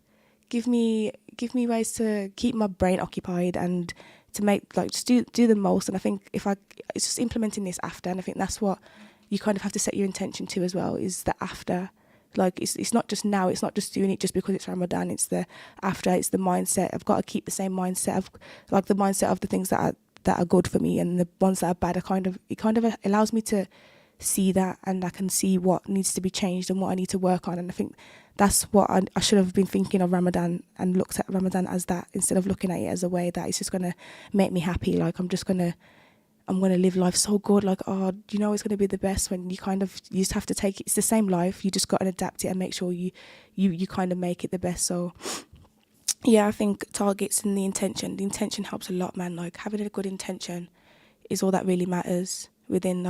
give me ways to keep my brain occupied and to make like just do the most. And I think it's just implementing this after, and I think that's what you kind of have to set your intention to as well, is the after. Like it's not just now, it's not just doing it just because it's Ramadan, it's the after, it's the mindset. I've got to keep the same mindset of like the mindset of the things that are good for me, and the ones that are bad it kind of allows me to see that, and I can see what needs to be changed and what I need to work on. And I think that's what I should have been thinking of Ramadan, and looked at Ramadan as that, instead of looking at it as a way that it's just going to make me happy. Like I'm going to live life so good, like, oh, you know, it's going to be the best, when you just have to take it. It's the same life, you just got to adapt it and make sure you kind of make it the best. So yeah, I think targets and the intention helps a lot, man. Like having a good intention is all that really matters within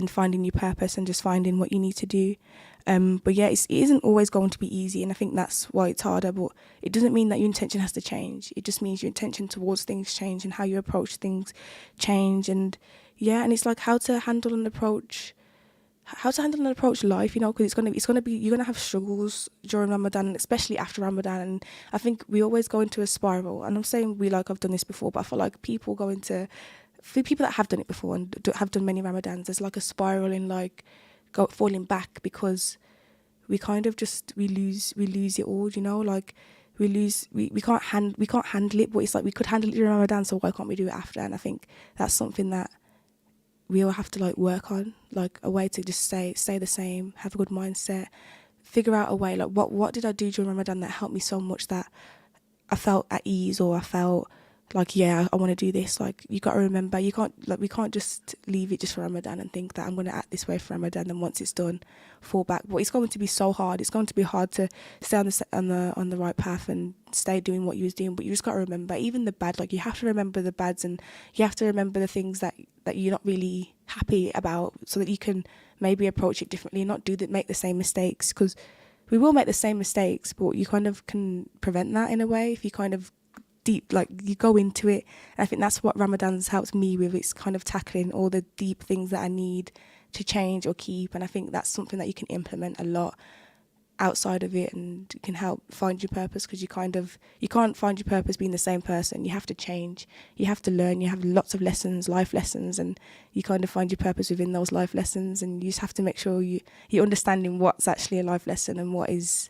finding your purpose and just finding what you need to do. But yeah, it isn't always going to be easy, and I think that's why it's harder. But it doesn't mean that your intention has to change. It just means your intention towards things change and how you approach things change. And yeah, and it's like how to handle and approach life, you know, because it's gonna be you're gonna have struggles during Ramadan, and especially after Ramadan. And I think we always go into a spiral. And I'm saying I've done this before, but I feel like for people that have done it before and have done many Ramadans, there's like a spiral in like falling back, because we kind of just we lose it all, you know, like we can't handle it, but it's like we could handle it during Ramadan, so why can't we do it after? And I think that's something that we all have to like work on, like a way to just stay the same, have a good mindset, figure out a way, like what did I do during Ramadan that helped me so much that I felt at ease, or I felt like, yeah, I want to do this. Like, you got to remember, we can't just leave it just for Ramadan and think that I'm going to act this way for Ramadan, and once it's done, fall back. But it's going to be so hard. It's going to be hard to stay on the right path and stay doing what you was doing. But you just got to remember, even the bad, like you have to remember the bads, and you have to remember the things that you're not really happy about, so that you can maybe approach it differently and not make the same mistakes, because we will make the same mistakes, but you kind of can prevent that in a way if you kind of deep, like you go into it. And I think that's what Ramadan's helped me with. It's kind of tackling all the deep things that I need to change or keep, and I think that's something that you can implement a lot outside of it, and can help find your purpose, because you can't find your purpose being the same person. You have to change, you have to learn, you have lots of lessons, life lessons, and you kind of find your purpose within those life lessons. And you just have to make sure you're understanding what's actually a life lesson and what's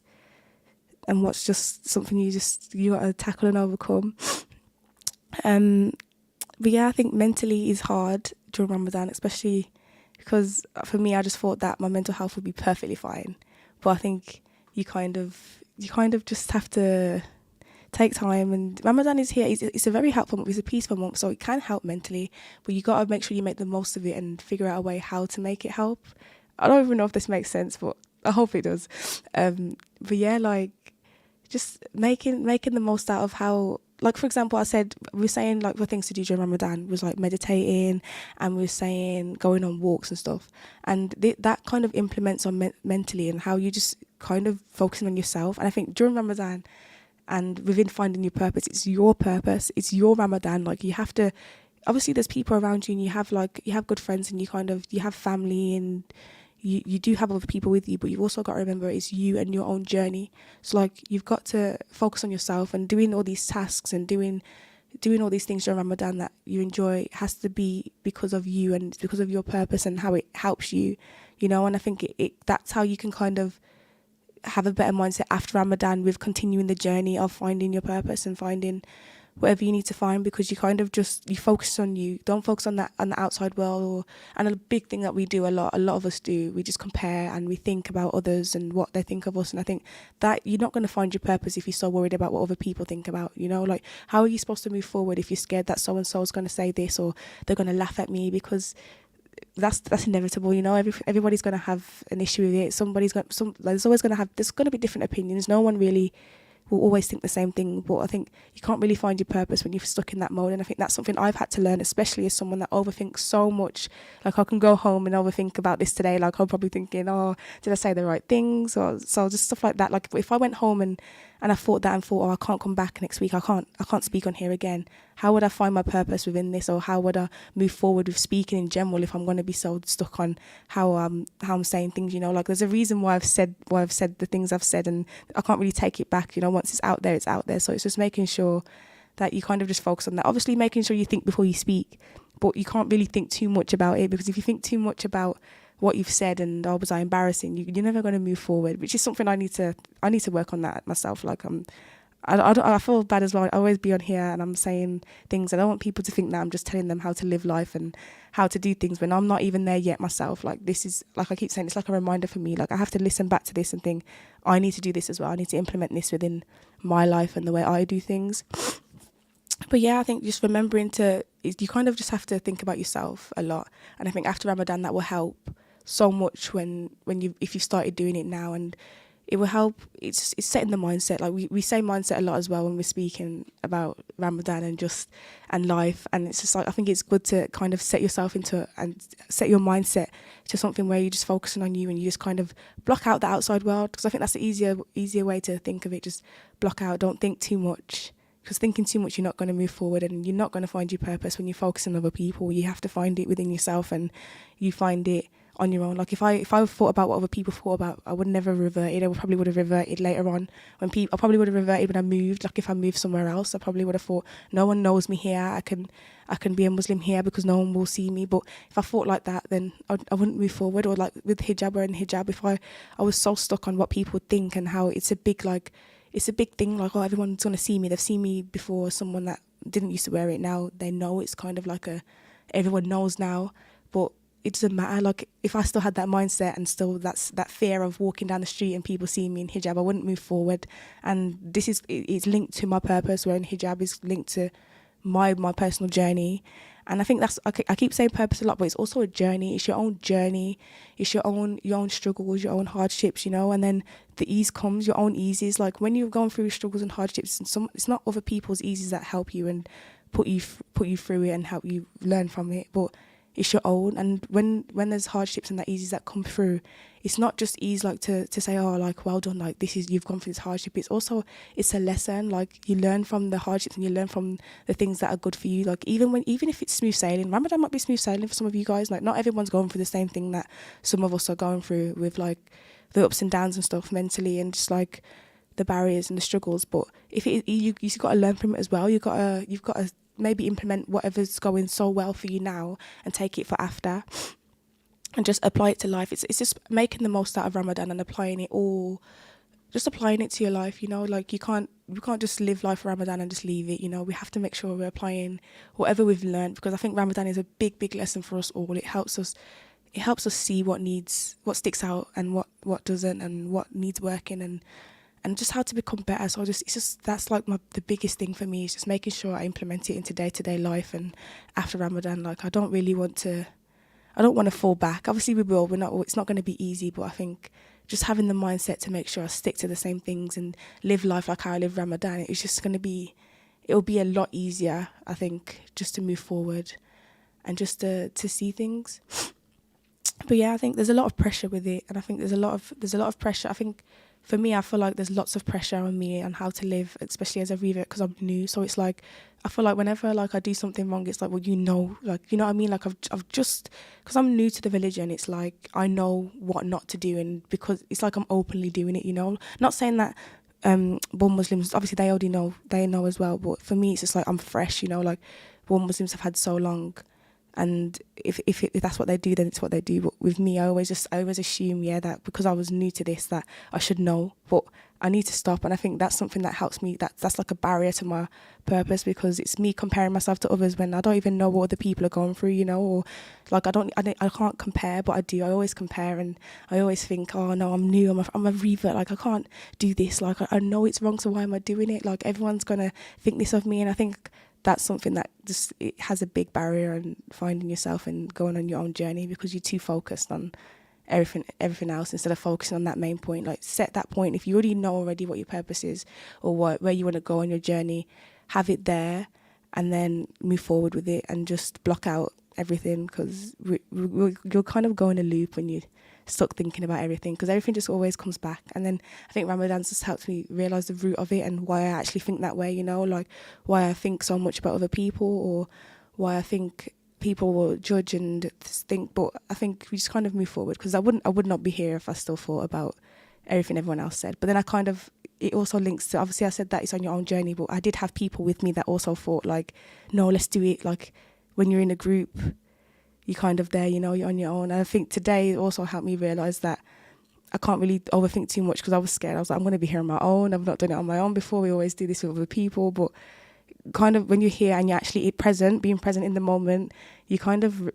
just something you got to tackle and overcome. But yeah, I think mentally is hard during Ramadan, especially because for me, I just thought that my mental health would be perfectly fine. But I think you kind of just have to take time. And Ramadan is here. It's a very helpful month. It's a peaceful month, so it can help mentally. But you got to make sure you make the most of it and figure out a way how to make it help. I don't even know if this makes sense, but I hope it does. But yeah, like just making the most out of how. Like, for example, we were saying like the things to do during Ramadan was like meditating, and we were saying going on walks and stuff. And that kind of implements on mentally, and how you just kind of focusing on yourself. And I think during Ramadan and within finding your purpose, it's your Ramadan. Like, you have to, obviously there's people around you, and you have good friends, and you have family, and you do have other people with you, but you've also got to remember it's you and your own journey. So like, you've got to focus on yourself, and doing all these tasks and doing all these things during Ramadan that you enjoy has to be because of you and because of your purpose and how it helps you, you know. And I think that's how you can kind of have a better mindset after Ramadan, with continuing the journey of finding your purpose and finding whatever you need to find, because you kind of you focus on you, don't focus on the outside world. And a big thing that we do a lot of us do, we just compare and we think about others and what they think of us. And I think that you're not going to find your purpose if you're so worried about what other people think about, you know. Like, how are you supposed to move forward if you're scared that so and so is going to say this, or they're going to laugh at me? Because that's inevitable, you know. Everybody's going to have an issue with it. There's going to be different opinions. No one really will always think the same thing. But I think you can't really find your purpose when you're stuck in that mode. And I think that's something I've had to learn, especially as someone that overthinks so much. Like, I can go home and overthink about this today. Like, I'm probably thinking, oh, did I say the right things? Or so just stuff like that. Like, if I went home and I thought that and thought, oh, I can't come back next week, I can't speak on here again, how would I find my purpose within this? Or how would I move forward with speaking in general if I'm going to be so stuck on how I'm saying things, you know? Like, there's a reason why I've said the things I've said, and I can't really take it back, you know. Once it's out there, it's out there. So it's just making sure that you kind of just focus on that. Obviously making sure you think before you speak, but you can't really think too much about it, because if you think too much about what you've said and, oh, was I embarrassing, you're never going to move forward, which is something I need to work on that myself. Like, I feel bad as well. I always be on here and I'm saying things. I don't want people to think that I'm just telling them how to live life and how to do things when I'm not even there yet myself. Like, this is, like I keep saying, it's like a reminder for me. Like, I have to listen back to this and think, I need to do this as well. I need to implement this within my life and the way I do things. But yeah, I think just remembering you kind of just have to think about yourself a lot. And I think after Ramadan, that will help so much if you started doing it now. And it will help. It's setting the mindset. Like we say mindset a lot as well when we're speaking about Ramadan and life. And it's just like, I think it's good to kind of set yourself into and set your mindset to something where you're just focusing on you and you just kind of block out the outside world. Because I think that's the easier way to think of it. Just block out. Don't think too much. Because thinking too much, you're not going to move forward and you're not going to find your purpose when you focus on other people. You have to find it within yourself and you find it on your own. Like if I thought about what other people thought about, I would never reverted. I probably would have reverted later on I probably would have reverted when I moved. Like if I moved somewhere else, I probably would have thought, no one knows me here. I can be a Muslim here because no one will see me. But if I thought like that, then I wouldn't move forward. Or like with hijab, wearing hijab, if I was so stuck on what people think and how it's a big thing, like, oh, everyone's going to see me. They've seen me before. Someone that didn't used to wear it, now they know. It's kind of like everyone knows now. But it doesn't matter. Like, if I still had that mindset and still that fear of walking down the street and people seeing me in hijab, I wouldn't move forward. And it's linked to my purpose. Wearing hijab is linked to my personal journey. And I think I keep saying purpose a lot, but it's also a journey. It's your own journey. It's your own struggles, your own hardships, and then the ease comes, your own eases. Like when you're going through struggles and hardships, it's not other people's eases that help you and put you through it and help you learn from it, but it's your own. And when there's hardships and that eases that come through, it's not just ease like to say, oh, like, well done, like you've gone through this hardship. It's a lesson. Like you learn from the hardships and you learn from the things that are good for you. Like even if it's smooth sailing, Ramadan might be smooth sailing for some of you guys. Like not everyone's going through the same thing that some of us are going through with like the ups and downs and stuff mentally and just like the barriers and the struggles. But if you've got to learn from it as well. You've got to maybe implement whatever's going so well for you now and take it for after and just apply it to life. It's just making the most out of Ramadan and applying it to your life, like we can't just live life for Ramadan and just leave it, we have to make sure we're applying whatever we've learned, because I think Ramadan is a big lesson for us all. It helps us see what sticks out and what doesn't and what needs working and just how to become better. So that's like the biggest thing for me, is just making sure I implement it into day-to-day life. And after Ramadan, like I don't want to fall back. Obviously we will. It's not going to be easy, but I think just having the mindset to make sure I stick to the same things and live life like how I live Ramadan, it's just it'll be a lot easier, I think, just to move forward and just to see things. But yeah, I think there's a lot of pressure with it, and I think there's a lot of pressure. I think for me, I feel like there's lots of pressure on me on how to live, especially as a revert, because I'm new. So it's like, I feel like whenever like I do something wrong, it's like, well, like, you know what I mean? Like I've just, because I'm new to the religion, it's like, I know what not to do. And because it's like I'm openly doing it, not saying that born Muslims, obviously they know as well. But for me, it's just like, I'm fresh, like born Muslims have had so long. And if that's what they do, then it's what they do. But with me, I always assume, that because I was new to this, that I should know. But I need to stop. And I think that's something that helps me. That's like a barrier to my purpose, because it's me comparing myself to others when I don't even know what other people are going through, or like I can't compare, but I do. I always compare, and I always think, oh no, I'm new. I'm a revert. Like I can't do this. Like I know it's wrong, so why am I doing it? Like everyone's gonna think this of me, and I think that's something that just it has a big barrier in finding yourself and going on your own journey, because you're too focused on everything else instead of focusing on that main point. Like set that point. If you already know what your purpose is or where you want to go on your journey, have it there and then move forward with it and just block out everything, because you'll kind of go in a loop when you're stuck thinking about everything, because everything just always comes back. And then I think Ramadan's just helped me realise the root of it and why I actually think that way, like why I think so much about other people or why I think people will judge and think. But I think we just kind of move forward, because I would not be here if I still thought about everything everyone else said. But then it also links to, obviously I said that it's on your own journey, but I did have people with me that also thought like, no, let's do it. Like when you're in a group, you're kind of there, you're on your own. And I think today also helped me realise that I can't really overthink too much, because I was scared. I was like, I'm going to be here on my own. I've not done it on my own before. We always do this with other people. But kind of when you're here and you're actually being present in the moment, you kind of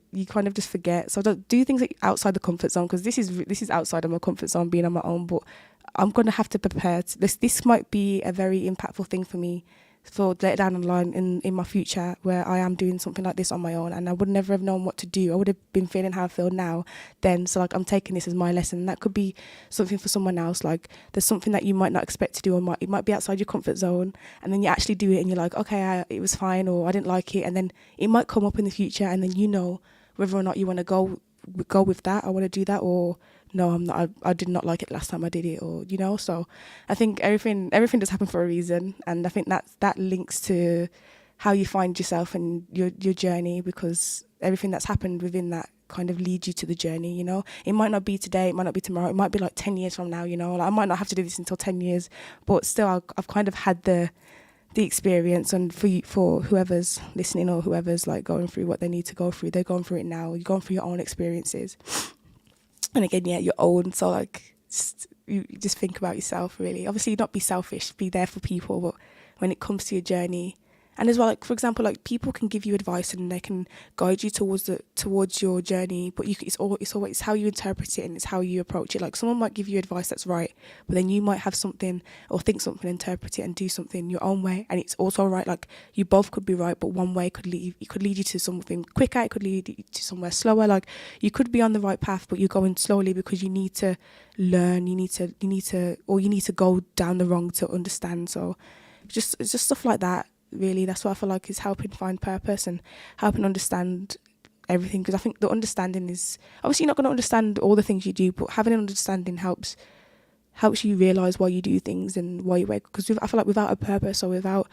just forget. So do things like outside the comfort zone, because this is outside of my comfort zone, being on my own. But I'm going to have to prepare. This might be a very impactful thing for me for later down the line in my future where I am doing something like this on my own, and I would never have known what to do. I would have been feeling how I feel now then. So like I'm taking this as my lesson. That could be something for someone else. Like there's something that you might not expect to do, or it might be outside your comfort zone, and then you actually do it and you're like, okay, it was fine, or I didn't like it, and then it might come up in the future, and then you know whether or not you want to go with that. I want to do that, or no, I'm not. I did not like it last time I did it, or So I think everything does happen for a reason, and I think that links to how you find yourself and your journey, because everything that's happened within that kind of leads you to the journey. It might not be today, it might not be tomorrow, it might be like 10 years from now. Like I might not have to do this until 10 years, but still I've kind of had the experience. And for whoever's listening or whoever's like going through what they need to go through, they're going through it now. You're going through your own experiences. And again, yeah, your own. So like, you just think about yourself, really. Obviously, not be selfish, be there for people. But when it comes to your journey, and as well, like for example, like people can give you advice and they can guide you towards your journey. But it's always how you interpret it and it's how you approach it. Like someone might give you advice that's right, but then you might have something or think something, interpret it and do something your own way, and it's also right. Like you both could be right, but one way could lead you to something quicker. It could lead you to somewhere slower. Like you could be on the right path, but you're going slowly because you need to learn. You need to go down the wrong to understand. So it's just stuff like that. Really, that's what I feel like is helping find purpose and helping understand everything, because I think the understanding is obviously you're not going to understand all the things you do, but having an understanding helps you realise why you do things and why you work. Because I feel like without a purpose or without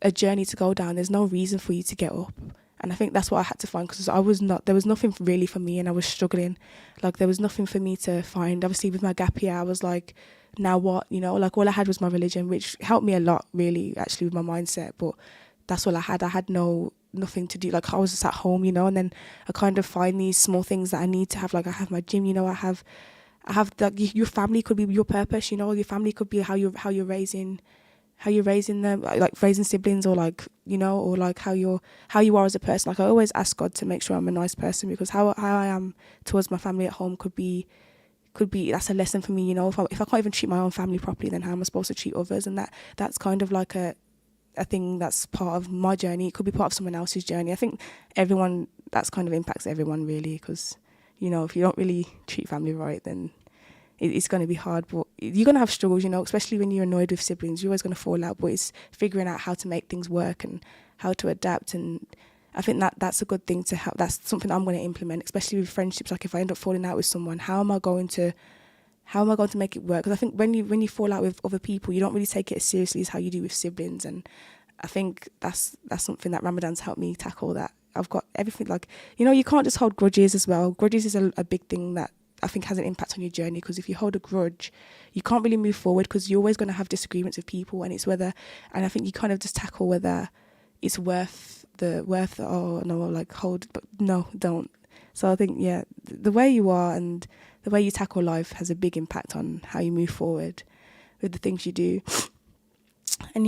a journey to go down, there's no reason for you to get up. And I think that's what I had to find, because there was nothing really for me, and I was struggling. Like there was nothing for me to find. Obviously with my gap year, I was like, now what? Like all I had was my religion, which helped me a lot really actually with my mindset, but that's all I had. I had nothing to do. Like I was just at home, and then I kind of find these small things that I need to have. Like I have my gym, I have like your family could be your purpose, your family could be how you're raising them, like raising siblings, or like or like how you are as a person. Like I always ask God to make sure I'm a nice person, because how I am towards my family at home could be that's a lesson for me. If I can't even treat my own family properly, then how am I supposed to treat others? And that's kind of like a thing that's part of my journey. It could be part of someone else's journey. I think that's kind of impacts everyone really, because if you don't really treat family right, then it's going to be hard. But you're going to have struggles, especially when you're annoyed with siblings. You're always going to fall out, but it's figuring out how to make things work and how to adapt. And I think that's a good thing to help. That's something I'm going to implement, especially with friendships. Like if I end up falling out with someone, how am I going to make it work? Because I think when you fall out with other people, you don't really take it as seriously as how you do with siblings. And I think that's something that Ramadan's helped me tackle. That I've got everything, like you can't just hold grudges as well. Grudges is a big thing that I think has an impact on your journey, because if you hold a grudge, you can't really move forward, because you're always going to have disagreements with people, and I think you kind of just tackle whether it's worth oh no, like hold, but no, don't. So I think the way you are and the way you tackle life has a big impact on how you move forward with the things you do. And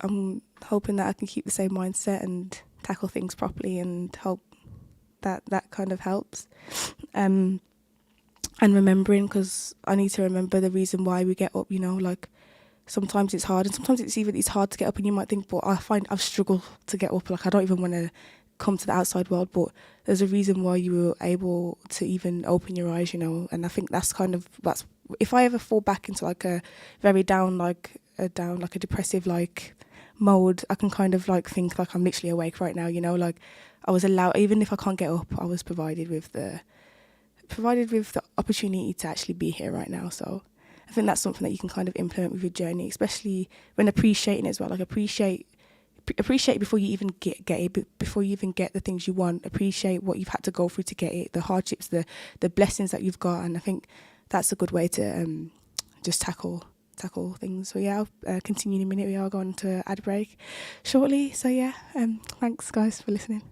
I'm hoping that I can keep the same mindset and tackle things properly, and hope that kind of helps. And remembering, because I need to remember the reason why we get up, like sometimes it's hard, and sometimes it's hard to get up, and you might think, but I find I've struggled to get up, like I don't even want to come to the outside world, but there's a reason why you were able to even open your eyes, and I think that's if I ever fall back into like a very down, like a depressive like mode, I can kind of like think like I'm literally awake right now, like I was allowed, even if I can't get up, I was provided with the opportunity to actually be here right now. So I think that's something that you can kind of implement with your journey, especially when appreciating as well. Like appreciate before you even get it, before you even get the things you want. Appreciate what you've had to go through to get it, the hardships, the blessings that you've got. And I think that's a good way to just tackle things. So yeah, I'll continue in a minute. We are going to ad break shortly. So yeah, thanks guys for listening.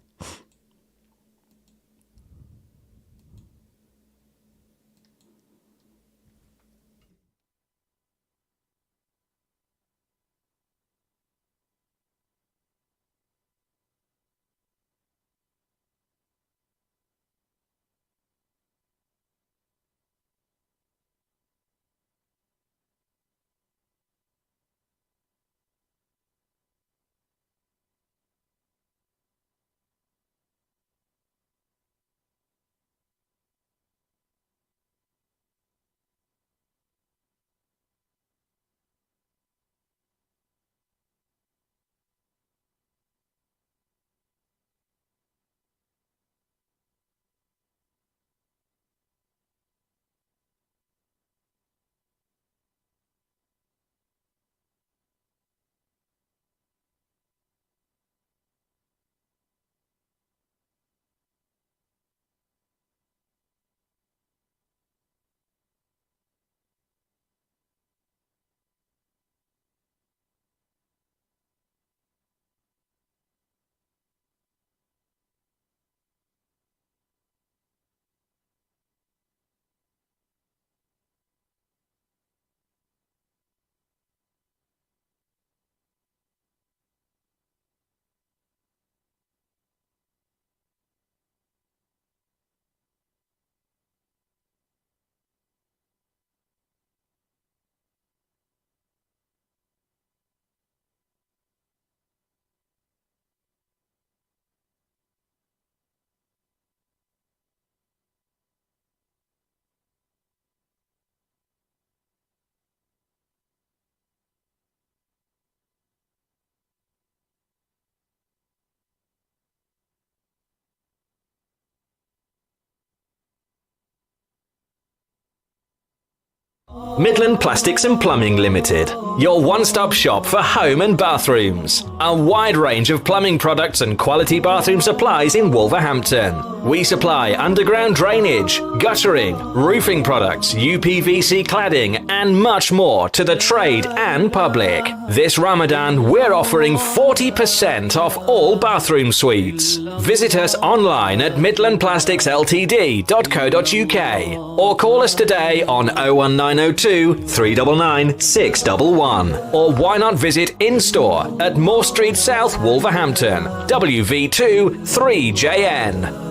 Midland Plastics and Plumbing Limited, your one-stop shop for home and bathrooms. A wide range of plumbing products and quality bathroom supplies in Wolverhampton. We supply underground drainage, guttering, roofing products, UPVC cladding, and much more to the trade and public. This Ramadan, we're offering 40% off all bathroom suites. Visit us online at midlandplasticsltd.co.uk or call us today on 01902 399 611, or why not visit in-store at Moore Street South, Wolverhampton, WV2 3JN.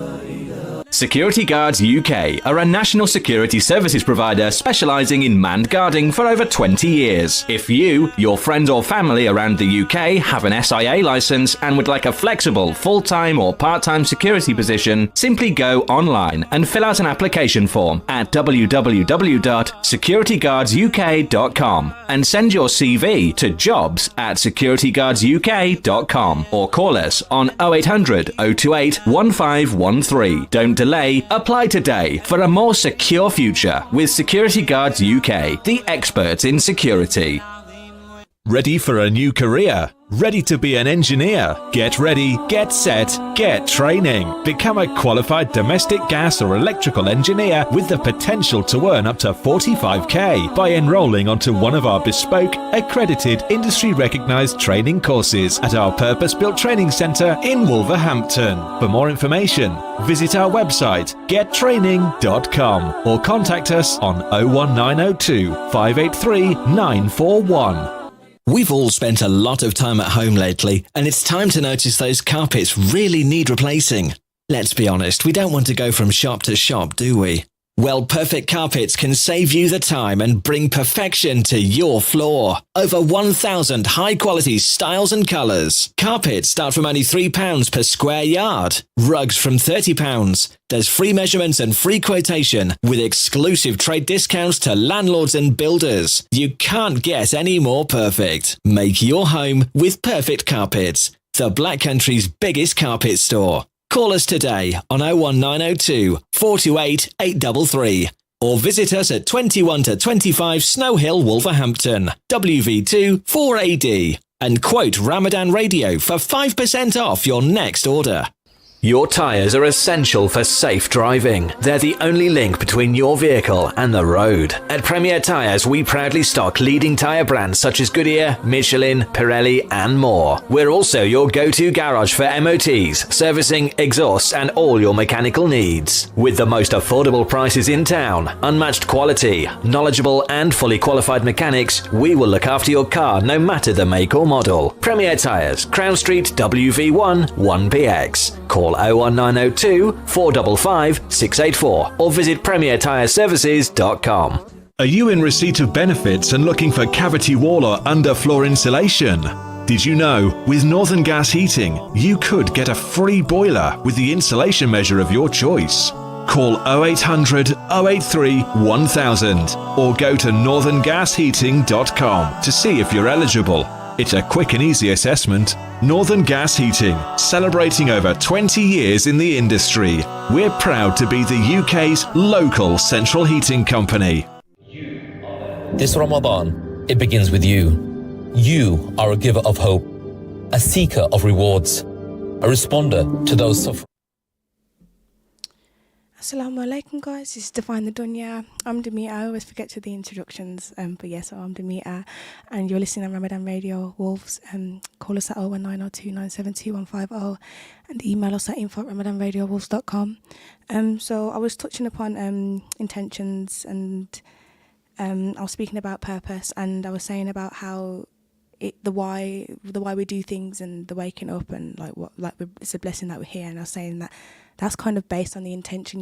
Security Guards UK are a national security services provider specialising in manned guarding for over 20 years. If you, your friends or family around the UK have an SIA licence and would like a flexible, full-time or part-time security position, simply go online and fill out an application form at www.securityguardsuk.com and send your CV to jobs@securityguardsuk.com or call us on 0800 028 1513. Don't delay. Apply today for a more secure future with Security Guards UK, the experts in security. Ready for a new career? Ready to be an engineer? Get ready, get set, get training. Become a qualified domestic gas or electrical engineer with the potential to earn up to 45k by enrolling onto one of our bespoke, accredited, industry-recognised training courses at our purpose-built training centre in Wolverhampton. For more information, visit our website gettraining.com or contact us on 01902 583 941. We've all spent a lot of time at home lately, and it's time to notice those carpets really need replacing. Let's be honest, we don't want to go from shop to shop, do we? Well, Perfect Carpets can save you the time and bring perfection to your floor. Over 1,000 high-quality styles and colours. Carpets start from only £3 per square yard. Rugs from £30. There's free measurements and free quotation with exclusive trade discounts to landlords and builders. You can't get any more perfect. Make your home with Perfect Carpets, the Black Country's biggest carpet store. Call us today on 01902 428 833 or visit us at 21 to 25 Snow Hill, Wolverhampton, WV2 4AD, and quote Ramadan Radio for 5% off your next order. Your tyres are essential for safe driving. They're the only link between your vehicle and the road. At Premier Tyres, we proudly stock leading tyre brands such as Goodyear, Michelin, Pirelli, and more. We're also your go-to garage for MOTs, servicing, exhausts, and all your mechanical needs. With the most affordable prices in town, unmatched quality, knowledgeable and fully qualified mechanics, we will look after your car no matter the make or model. Premier Tyres, Crown Street, WV1 1PX. Call 01902 455 684 or visit premiertyreservices.com. Are you in receipt of benefits and looking for cavity wall or underfloor insulation? Did you know, with Northern Gas Heating, you could get a free boiler with the insulation measure of your choice? Call 0800 083 1000 or go to northerngasheating.com to see if you're eligible. It's a quick and easy assessment. Northern Gas Heating, celebrating over 20 years in the industry. We're proud to be the UK's local central heating company. This Ramadan, it begins with you. You are a giver of hope, a seeker of rewards, a responder to those suffering. Assalamu alaikum, guys. This is Define the Dunya. I'm Damita. I always forget to the introductions, but yes, I'm Damita, and you're listening on Ramadan Radio Wolves. Call us at 01902 972 150 and email us at info@ramadanradiowolves.com. So I was touching upon intentions, and I was speaking about purpose, and I was saying about how the why we do things and the waking up and it's a blessing that we're here. And I was saying that that's kind of based on the intention,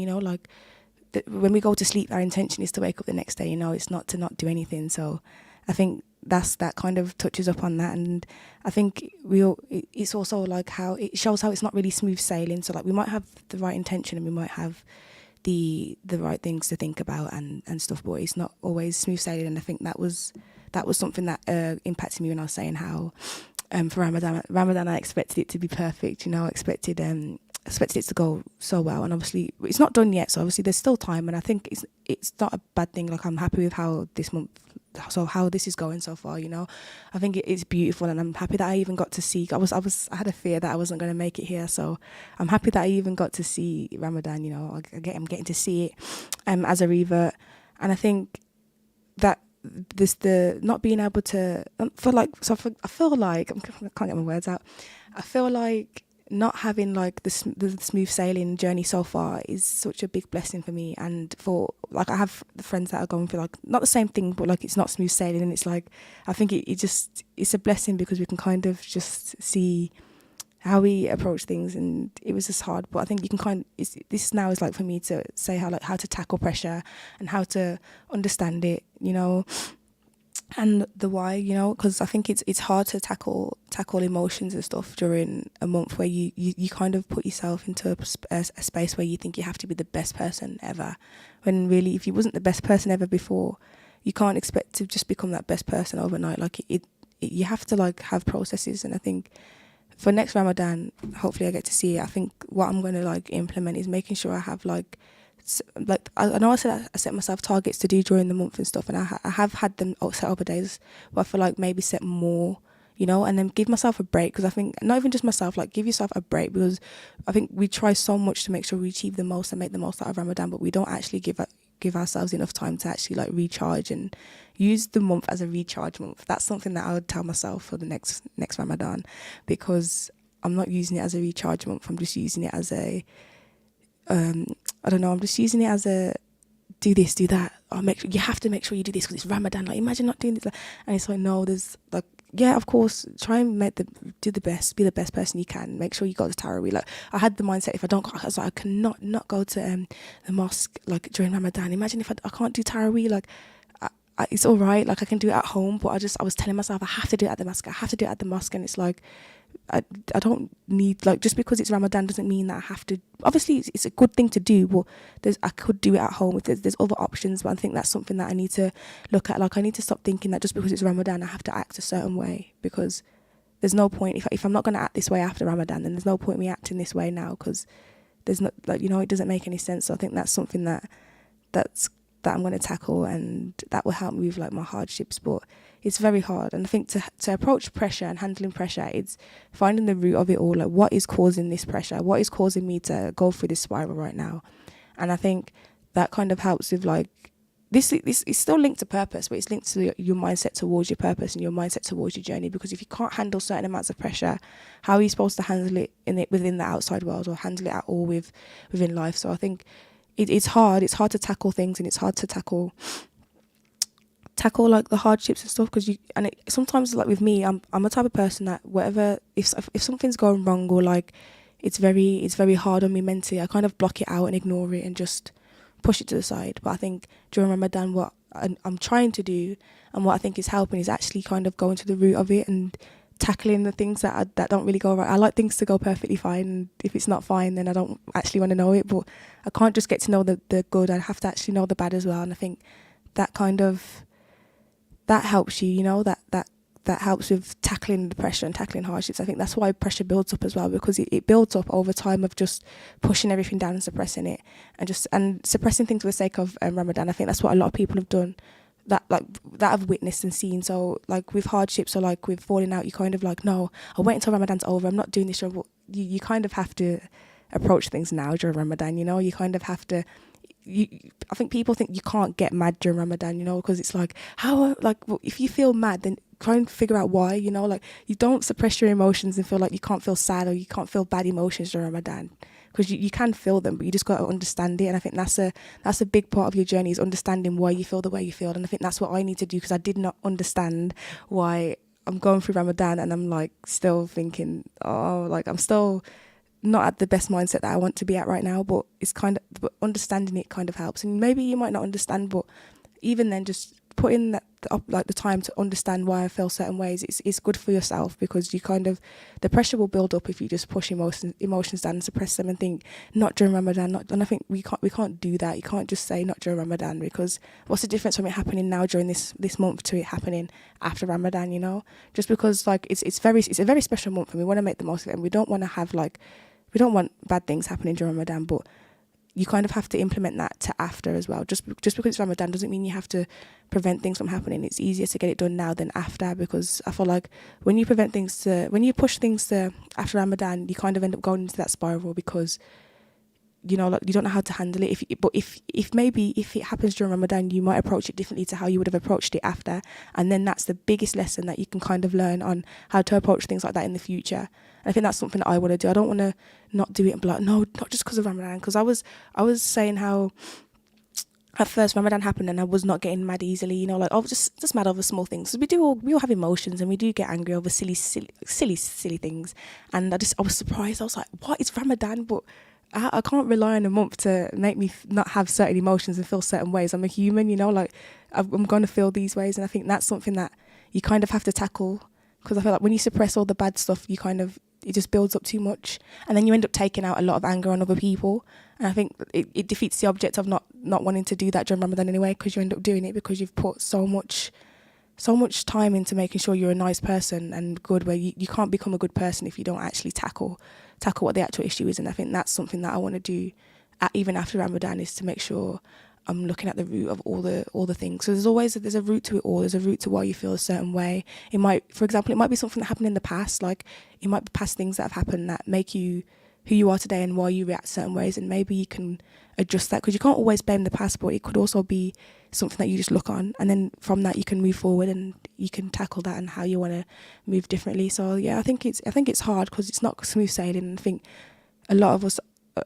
when we go to sleep, our intention is to wake up the next day, it's not to not do anything. So I think that kind of touches up on that. And I think it's also like how it shows how it's not really smooth sailing. So like we might have the right intention and we might have the right things to think about and stuff, but it's not always smooth sailing. And I think that was something that impacted me when I was saying how for Ramadan I expected it to be perfect. I expected expected it to go so well, and obviously it's not done yet, so obviously there's still time, and I think it's not a bad thing. Like, I'm happy with how this is going so far, you know. I think it's beautiful, and I'm happy that I even got to see. I had a fear that I wasn't going to make it here, so I'm happy that I even got to see Ramadan, you know. I'm getting to see it as a revert, and I think that the not being able to I feel like I can't get my words out. I feel like not having like the smooth sailing journey so far is such a big blessing for me, and for like I have friends that are going through like not the same thing, but like it's not smooth sailing, and it's like I think it's a blessing because we can kind of just see how we approach things, and it was just hard, but I think you can this now is like for me to say how to tackle pressure and how to understand it, you know, and the why, you know, because I think it's hard to tackle emotions and stuff during a month where you kind of put yourself into a space where you think you have to be the best person ever, when really if you wasn't the best person ever before, you can't expect to just become that best person overnight. Like you have to like have processes, and I think for next Ramadan, hopefully I get to see it. I think what I'm going to like implement is making sure I have like I know I said I set myself targets to do during the month and stuff, and I have had them set other days, but I feel like maybe set more, you know, and then give myself a break, because I think not even just myself, like give yourself a break, because I think we try so much to make sure we achieve the most and make the most out of Ramadan, but we don't actually give ourselves enough time to actually like recharge and use the month as a recharge month. That's something that I would tell myself for the next Ramadan, because I'm not using it as a recharge month. I'm just using it as a I'm just using it as a do this, do that. You have to make sure you do this because it's Ramadan. Like, imagine not doing this. And it's like, no, there's like, yeah, of course, try and be the best person you can. Make sure you go to Taraweeh. Like, I had the mindset, if I don't go, I was like, I cannot not go to the mosque like during Ramadan. Imagine if I can't do Taraweeh. Like, it's all right. Like, I can do it at home, but I was telling myself I have to do it at the mosque. I have to do it at the mosque, and it's like, I don't need, like, just because it's Ramadan doesn't mean that I have to. Obviously it's a good thing to do, but I could do it at home if there's other options. But I think that's something that I need to look at. Like, I need to stop thinking that just because it's Ramadan I have to act a certain way, because there's no point if I'm not going to act this way after Ramadan, then there's no point me acting this way now, because there's not, like, you know, it doesn't make any sense. So I think that's something that I'm going to tackle, and that will help me with like my hardships. But it's very hard, and I think to approach pressure and handling pressure, it's finding the root of it all. Like, what is causing this pressure? What is causing me to go through this spiral right now? And I think that kind of helps with like this is still linked to purpose, but it's linked to your mindset towards your purpose and your mindset towards your journey. Because if you can't handle certain amounts of pressure, how are you supposed to handle it within the outside world, or handle it at all within life? So I think it's hard to tackle things, and it's hard to tackle like the hardships and stuff, because sometimes, like with me, I'm a type of person that whatever, if something's going wrong, or like it's very hard on me mentally, I kind of block it out and ignore it and just push it to the side. But I think during Ramadan, what I'm trying to do and what I think is helping is actually kind of going to the root of it and tackling the things that don't really go right. I like things to go perfectly fine, and if it's not fine, then I don't actually want to know it. But I can't just get to know the good, I have to actually know the bad as well. And I think that helps you, you know, that helps with tackling the pressure and tackling hardships. I think that's why pressure builds up as well, because it builds up over time of just pushing everything down and suppressing it, and suppressing things for the sake of Ramadan. I think that's what a lot of people have done, that I've witnessed and seen. So like with hardships, or like with falling out, you kind of like, no, I'll wait until Ramadan's over, I'm not doing this. You kind of have to approach things now during Ramadan, you know. You kind of have to, I think people think you can't get mad during Ramadan, you know, because it's like, if you feel mad, then try and figure out why, you know. Like, you don't suppress your emotions and feel like you can't feel sad or you can't feel bad emotions during Ramadan, because you can feel them, but you just got to understand it. And I think that's a big part of your journey, is understanding why you feel the way you feel. And I think that's what I need to do, because I did not understand why I'm going through Ramadan and I'm like still thinking, I'm still not at the best mindset that I want to be at right now. But but understanding it kind of helps. And maybe you might not understand, but even then, just put in the time to understand why I feel certain ways. It's good for yourself, because you kind of, the pressure will build up if you just push emotions down and suppress them and think not during Ramadan. And I think we can't do that. You can't just say not during Ramadan, because what's the difference from it happening now during this month to it happening after Ramadan? You know, just because like it's a very special month and we want to make the most of it, and we don't want to have like we don't want bad things happening during Ramadan, but you kind of have to implement that to after as well. Just because it's Ramadan doesn't mean you have to prevent things from happening. It's easier to get it done now than after, because I feel like when you push things to after Ramadan, you kind of end up going into that spiral because, you know, like, you don't know how to handle it. If maybe if it happens during Ramadan, you might approach it differently to how you would have approached it after. And then that's the biggest lesson that you can kind of learn on how to approach things like that in the future. And I think that's something that I want to do. I don't want to not do it and be like, no, not just because of Ramadan. Because I was saying how at first Ramadan happened and I was not getting mad easily, you know, like, I was just mad over small things. So we all have emotions, and we do get angry over silly things. And I was surprised. I was like, what? It's Ramadan, but I can't rely on a month to make me not have certain emotions and feel certain ways. I'm a human, you know, like, I'm going to feel these ways. And I think that's something that you kind of have to tackle, because I feel like when you suppress all the bad stuff, it just builds up too much. And then you end up taking out a lot of anger on other people. And I think it defeats the object of not wanting to do that during Ramadan anyway, because you end up doing it because you've put so much time into making sure you're a nice person and good, where you can't become a good person if you don't actually tackle what the actual issue is. And I think that's something that I want to do even after Ramadan, is to make sure I'm looking at the root of all the things. So there's a root to it all. There's a root to why you feel a certain way. For example, it might be something that happened in the past. Like, it might be past things that have happened that make you who you are today and why you react certain ways. And maybe you can adjust that, because you can't always blame the past, but it could also be something that you just look on, and then from that you can move forward and you can tackle that and how you want to move differently. So yeah, I think it's hard because it's not smooth sailing. And I think a lot of us,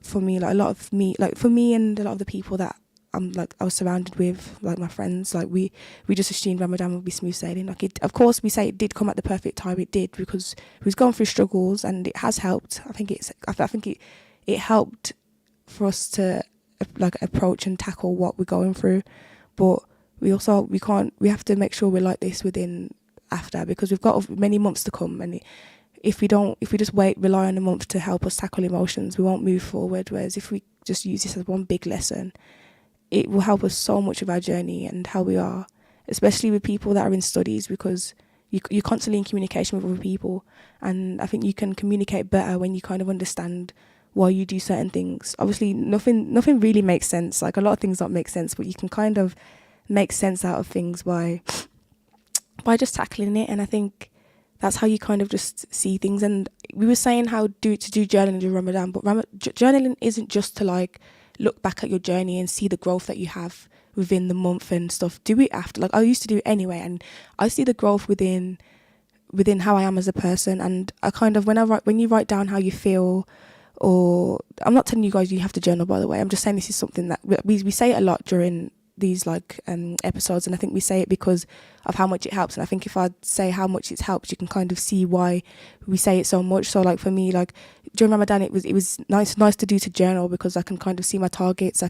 for me and a lot of the people that I was surrounded with, like my friends, like we just assumed Ramadan would be smooth sailing. Like, of course we say it did come at the perfect time. It did, because we was going through struggles, and it has helped. I think it helped for us to like approach and tackle what we're going through. But we have to make sure we're like this within after, because we've got many months to come. And if we just rely on a month to help us tackle emotions, we won't move forward. Whereas if we just use this as one big lesson, it will help us so much with our journey and how we are, especially with people that are in studies, because you're constantly in communication with other people. And I think you can communicate better when you kind of understand why you do certain things. Obviously, nothing really makes sense. Like, a lot of things don't make sense, but you can kind of make sense out of things by just tackling it. And I think that's how you kind of just see things. And we were saying how to do journaling during Ramadan, but journaling isn't just to like look back at your journey and see the growth that you have within the month and stuff. Do it after. Like, I used to do it anyway, and I see the growth within how I am as a person. And I kind of, when you write down how you feel, or I'm not telling you guys you have to journal, by the way. I'm just saying this is something that we say it a lot during these episodes, and I think we say it because of how much it helps. And I think if I say how much it's helped, you can kind of see why we say it so much. So like for me, like during Ramadan, it was nice to do to journal, because I can kind of see my targets.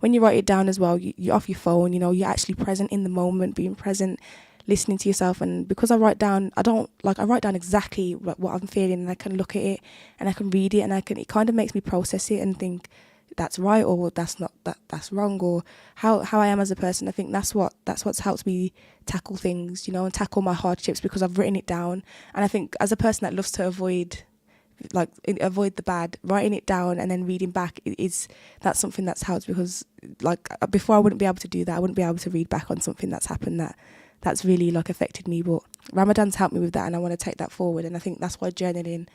When you write it down as well, you're off your phone, you know, you're actually present in the moment, being present, listening to yourself. And because I write down exactly what I'm feeling, and I can look at it and I can read it, and it kind of makes me process it and think that's right, or that's not, that's wrong, or how I am as a person. I think that's what's helped me tackle things, you know, and tackle my hardships, because I've written it down. And I think as a person that loves to avoid the bad, writing it down and then reading back, that's something that's helped, because like before I wouldn't be able to do that. I wouldn't be able to read back on something that's happened that's really like affected me. But Ramadan's helped me with that, and I want to take that forward. And I think that's why journaling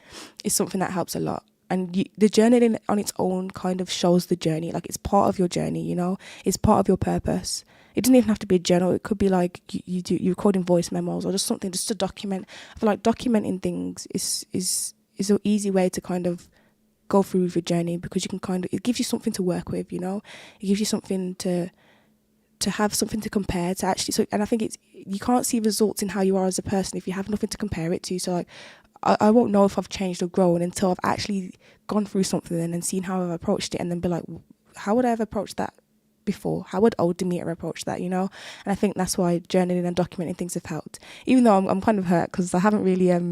is something that helps a lot. And the journaling on its own kind of shows the journey. Like, it's part of your journey, you know, it's part of your purpose. It doesn't even have to be a journal. It could be like you're recording voice memos, or just something just to document. I feel like documenting things is an easy way to kind of go through with your journey, because you can it gives you something to work with, you know, it gives you something to have something to compare to actually. So, and I think you can't see results in how you are as a person if you have nothing to compare it to. So like, I won't know if I've changed or grown until I've actually gone through something and then seen how I've approached it, and then be like, how would I have approached that before? How would old Damita approach that, you know? And I think that's why journaling and documenting things have helped. Even though I'm kind of hurt because I haven't really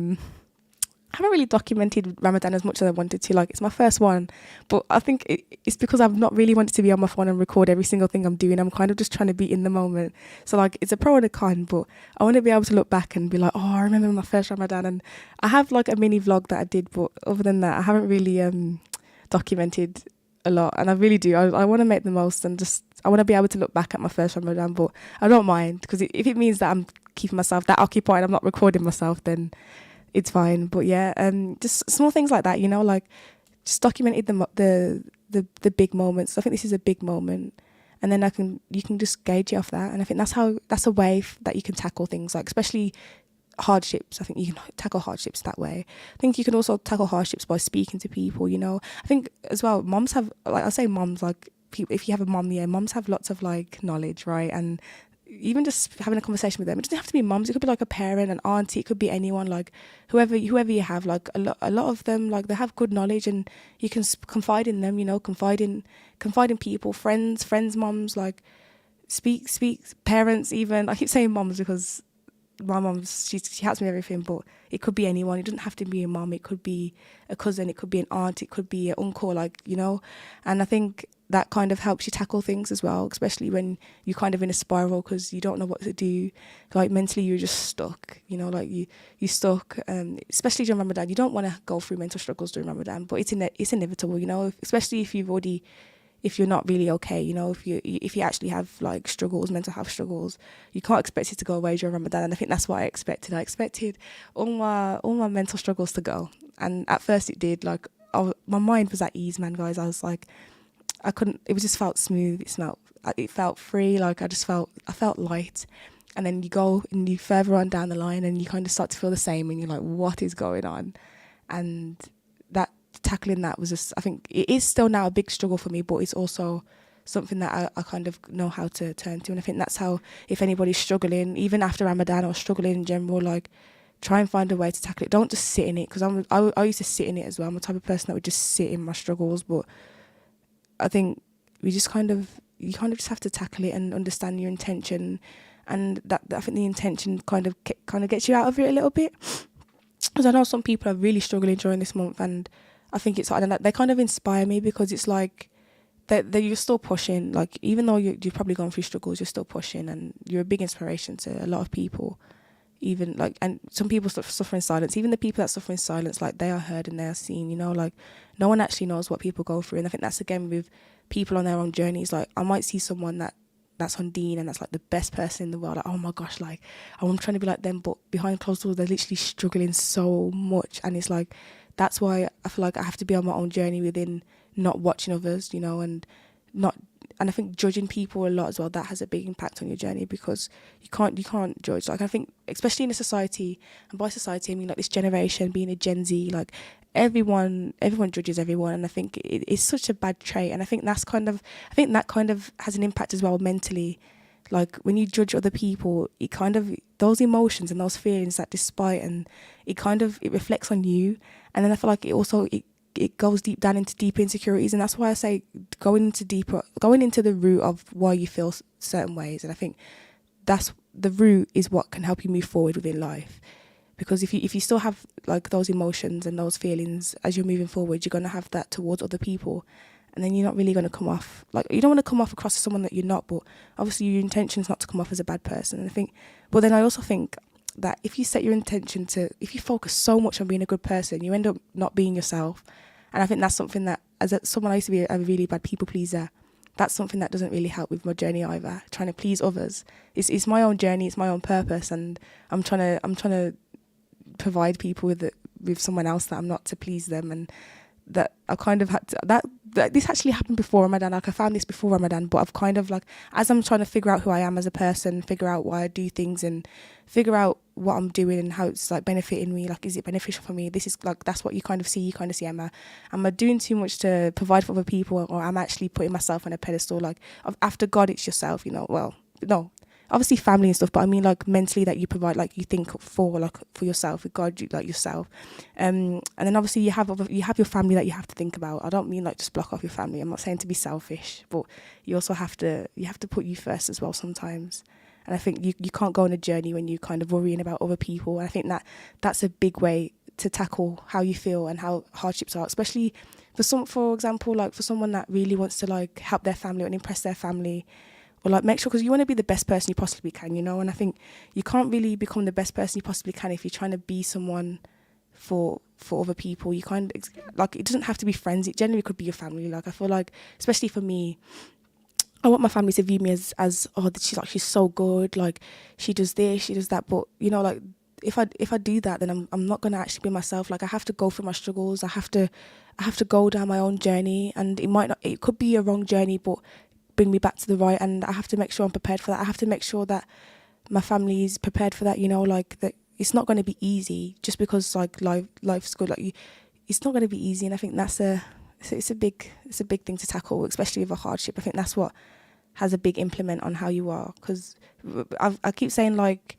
documented Ramadan as much as I wanted to. Like, it's my first one, but I think it's because I've not really wanted to be on my phone and record every single thing I'm doing. I'm kind of just trying to be in the moment. So like, it's a pro and a con, but I want to be able to look back and be like, oh, I remember my first Ramadan. And I have like a mini vlog that I did, but other than that, I haven't really documented a lot, and I really do. I want to make the most, and just I want to be able to look back at my first Ramadan, but I don't mind, because if it means that I'm keeping myself that occupied, I'm not recording myself, then it's fine. But yeah, just small things like that, you know, like just documented the big moments. I think this is a big moment, and then you can just gauge it off that, and I think that's a way that you can tackle things, like especially hardships. I think you can tackle hardships that way. I think you can also tackle hardships by speaking to people, you know. I think as well, moms have, like I say moms, like people, if you have a mom, yeah, moms have lots of like knowledge, right? And even just having a conversation with them, it doesn't have to be moms, it could be like a parent, an auntie, it could be anyone, like whoever you have, like a lot of them, like they have good knowledge, and you can confide in them, you know, confide in people, friends, moms, like speak, parents even. I keep saying moms because my mum, she helps me with everything, but it could be anyone. It doesn't have to be a mum. It could be a cousin. It could be an aunt. It could be an uncle, like, you know. And I think that kind of helps you tackle things as well, especially when you're kind of in a spiral because you don't know what to do. Like mentally, you're just stuck, you know, like you're stuck. Especially during Ramadan, you don't want to go through mental struggles during Ramadan, but it's inevitable, you know. Especially if you're not really okay, you know, if you actually have like struggles, mental health struggles, you can't expect it to go away during Ramadan. And I think that's what I expected. I expected all my mental struggles to go, and at first it did. Like my mind was at ease, man, guys. I was like, it just felt smooth. It felt free. Like I felt light. And then you go and you further on down the line, and you kind of start to feel the same, and you're like, what is going on? And that, tackling that was just, I think it is still now a big struggle for me, but it's also something that I kind of know how to turn to. And I think that's how, if anybody's struggling, even after Ramadan or struggling in general, like try and find a way to tackle it. Don't just sit in it, because I used to sit in it as well. I'm the type of person that would just sit in my struggles, but I think you kind of just have to tackle it and understand your intention, and that I think the intention kind of gets you out of it a little bit. Because I know some people are really struggling during this month, and I think they kind of inspire me, because it's like that you're still pushing. Like even though you've probably gone through struggles, you're still pushing, and you're a big inspiration to a lot of people. Even like, and some people suffer in silence. Even the people that suffer in silence, like they are heard and they are seen. You know, like no one actually knows what people go through, and I think that's again with people on their own journeys. Like I might see someone that's on Dean, and that's like the best person in the world. Like, oh my gosh, like I'm trying to be like them, but behind closed doors, they're literally struggling so much, and it's like. That's why I feel like I have to be on my own journey within not watching others, you know, and I think judging people a lot as well, that has a big impact on your journey, because you can't judge. Like I think, especially in a society, and by society I mean like this generation, being a Gen Z, like everyone judges everyone, and I think it's such a bad trait, and I think that kind of has an impact as well mentally. Like when you judge other people, it kind of, those emotions and those feelings, that despite, and it reflects on you. And then I feel like it goes deep down into deeper insecurities, and that's why I say going into the root of why you feel certain ways. And I think that's the root is what can help you move forward within life. Because if you still have like those emotions and those feelings as you're moving forward, you're gonna have that towards other people. And then you're not really going to come off, like, you don't want to come off across as someone that you're not, but obviously your intention is not to come off as a bad person. And but then I also think that if you set your intention if you focus so much on being a good person, you end up not being yourself. And I think that's something that, someone I used to be a really bad people pleaser, that's something that doesn't really help with my journey either, trying to please others. It's my own journey, it's my own purpose, and I'm trying to provide people with someone else that I'm not to please them. And that I kind of had to, that this actually happened before Ramadan. Like I found this before Ramadan, but I've kind of like, as I'm trying to figure out who I am as a person, figure out why I do things, and figure out what I'm doing and how it's like benefiting me. Like, is it beneficial for me? This is like, that's what you kind of see, am I doing too much to provide for other people, or am I actually putting myself on a pedestal? Like after God, it's yourself, you know. Well, no, obviously family and stuff, but I mean like mentally, that you provide, like you think for yourself, with God, like yourself, and then obviously you have your family that you have to think about. I don't mean like just block off your family. I'm not saying to be selfish, but you also have to put you first as well sometimes. And I think you can't go on a journey when you're kind of worrying about other people. And I think that's a big way to tackle how you feel and how hardships are, especially for example, like for someone that really wants to like help their family and impress their family. Or like make sure, because you want to be the best person you possibly can, you know. And I think you can't really become the best person you possibly can if you're trying to be someone for other people. You kind of, like, it doesn't have to be friends. It generally could be your family. Like, I feel like, especially for me, I want my family to view me as oh, she's so good, like she does this, she does that. But you know, like if I do that, then I'm not gonna actually be myself. Like I have to go through my struggles. I have to go down my own journey, and it could be a wrong journey, but bring me back to the right. And I have to make sure I'm prepared for that. I have to make sure that my family is prepared for that. You know, like that it's not going to be easy just because like life's good. Like it's not going to be easy, and I think that's it's a big thing to tackle, especially with a hardship. I think that's what has a big implement on how you are, because I keep saying like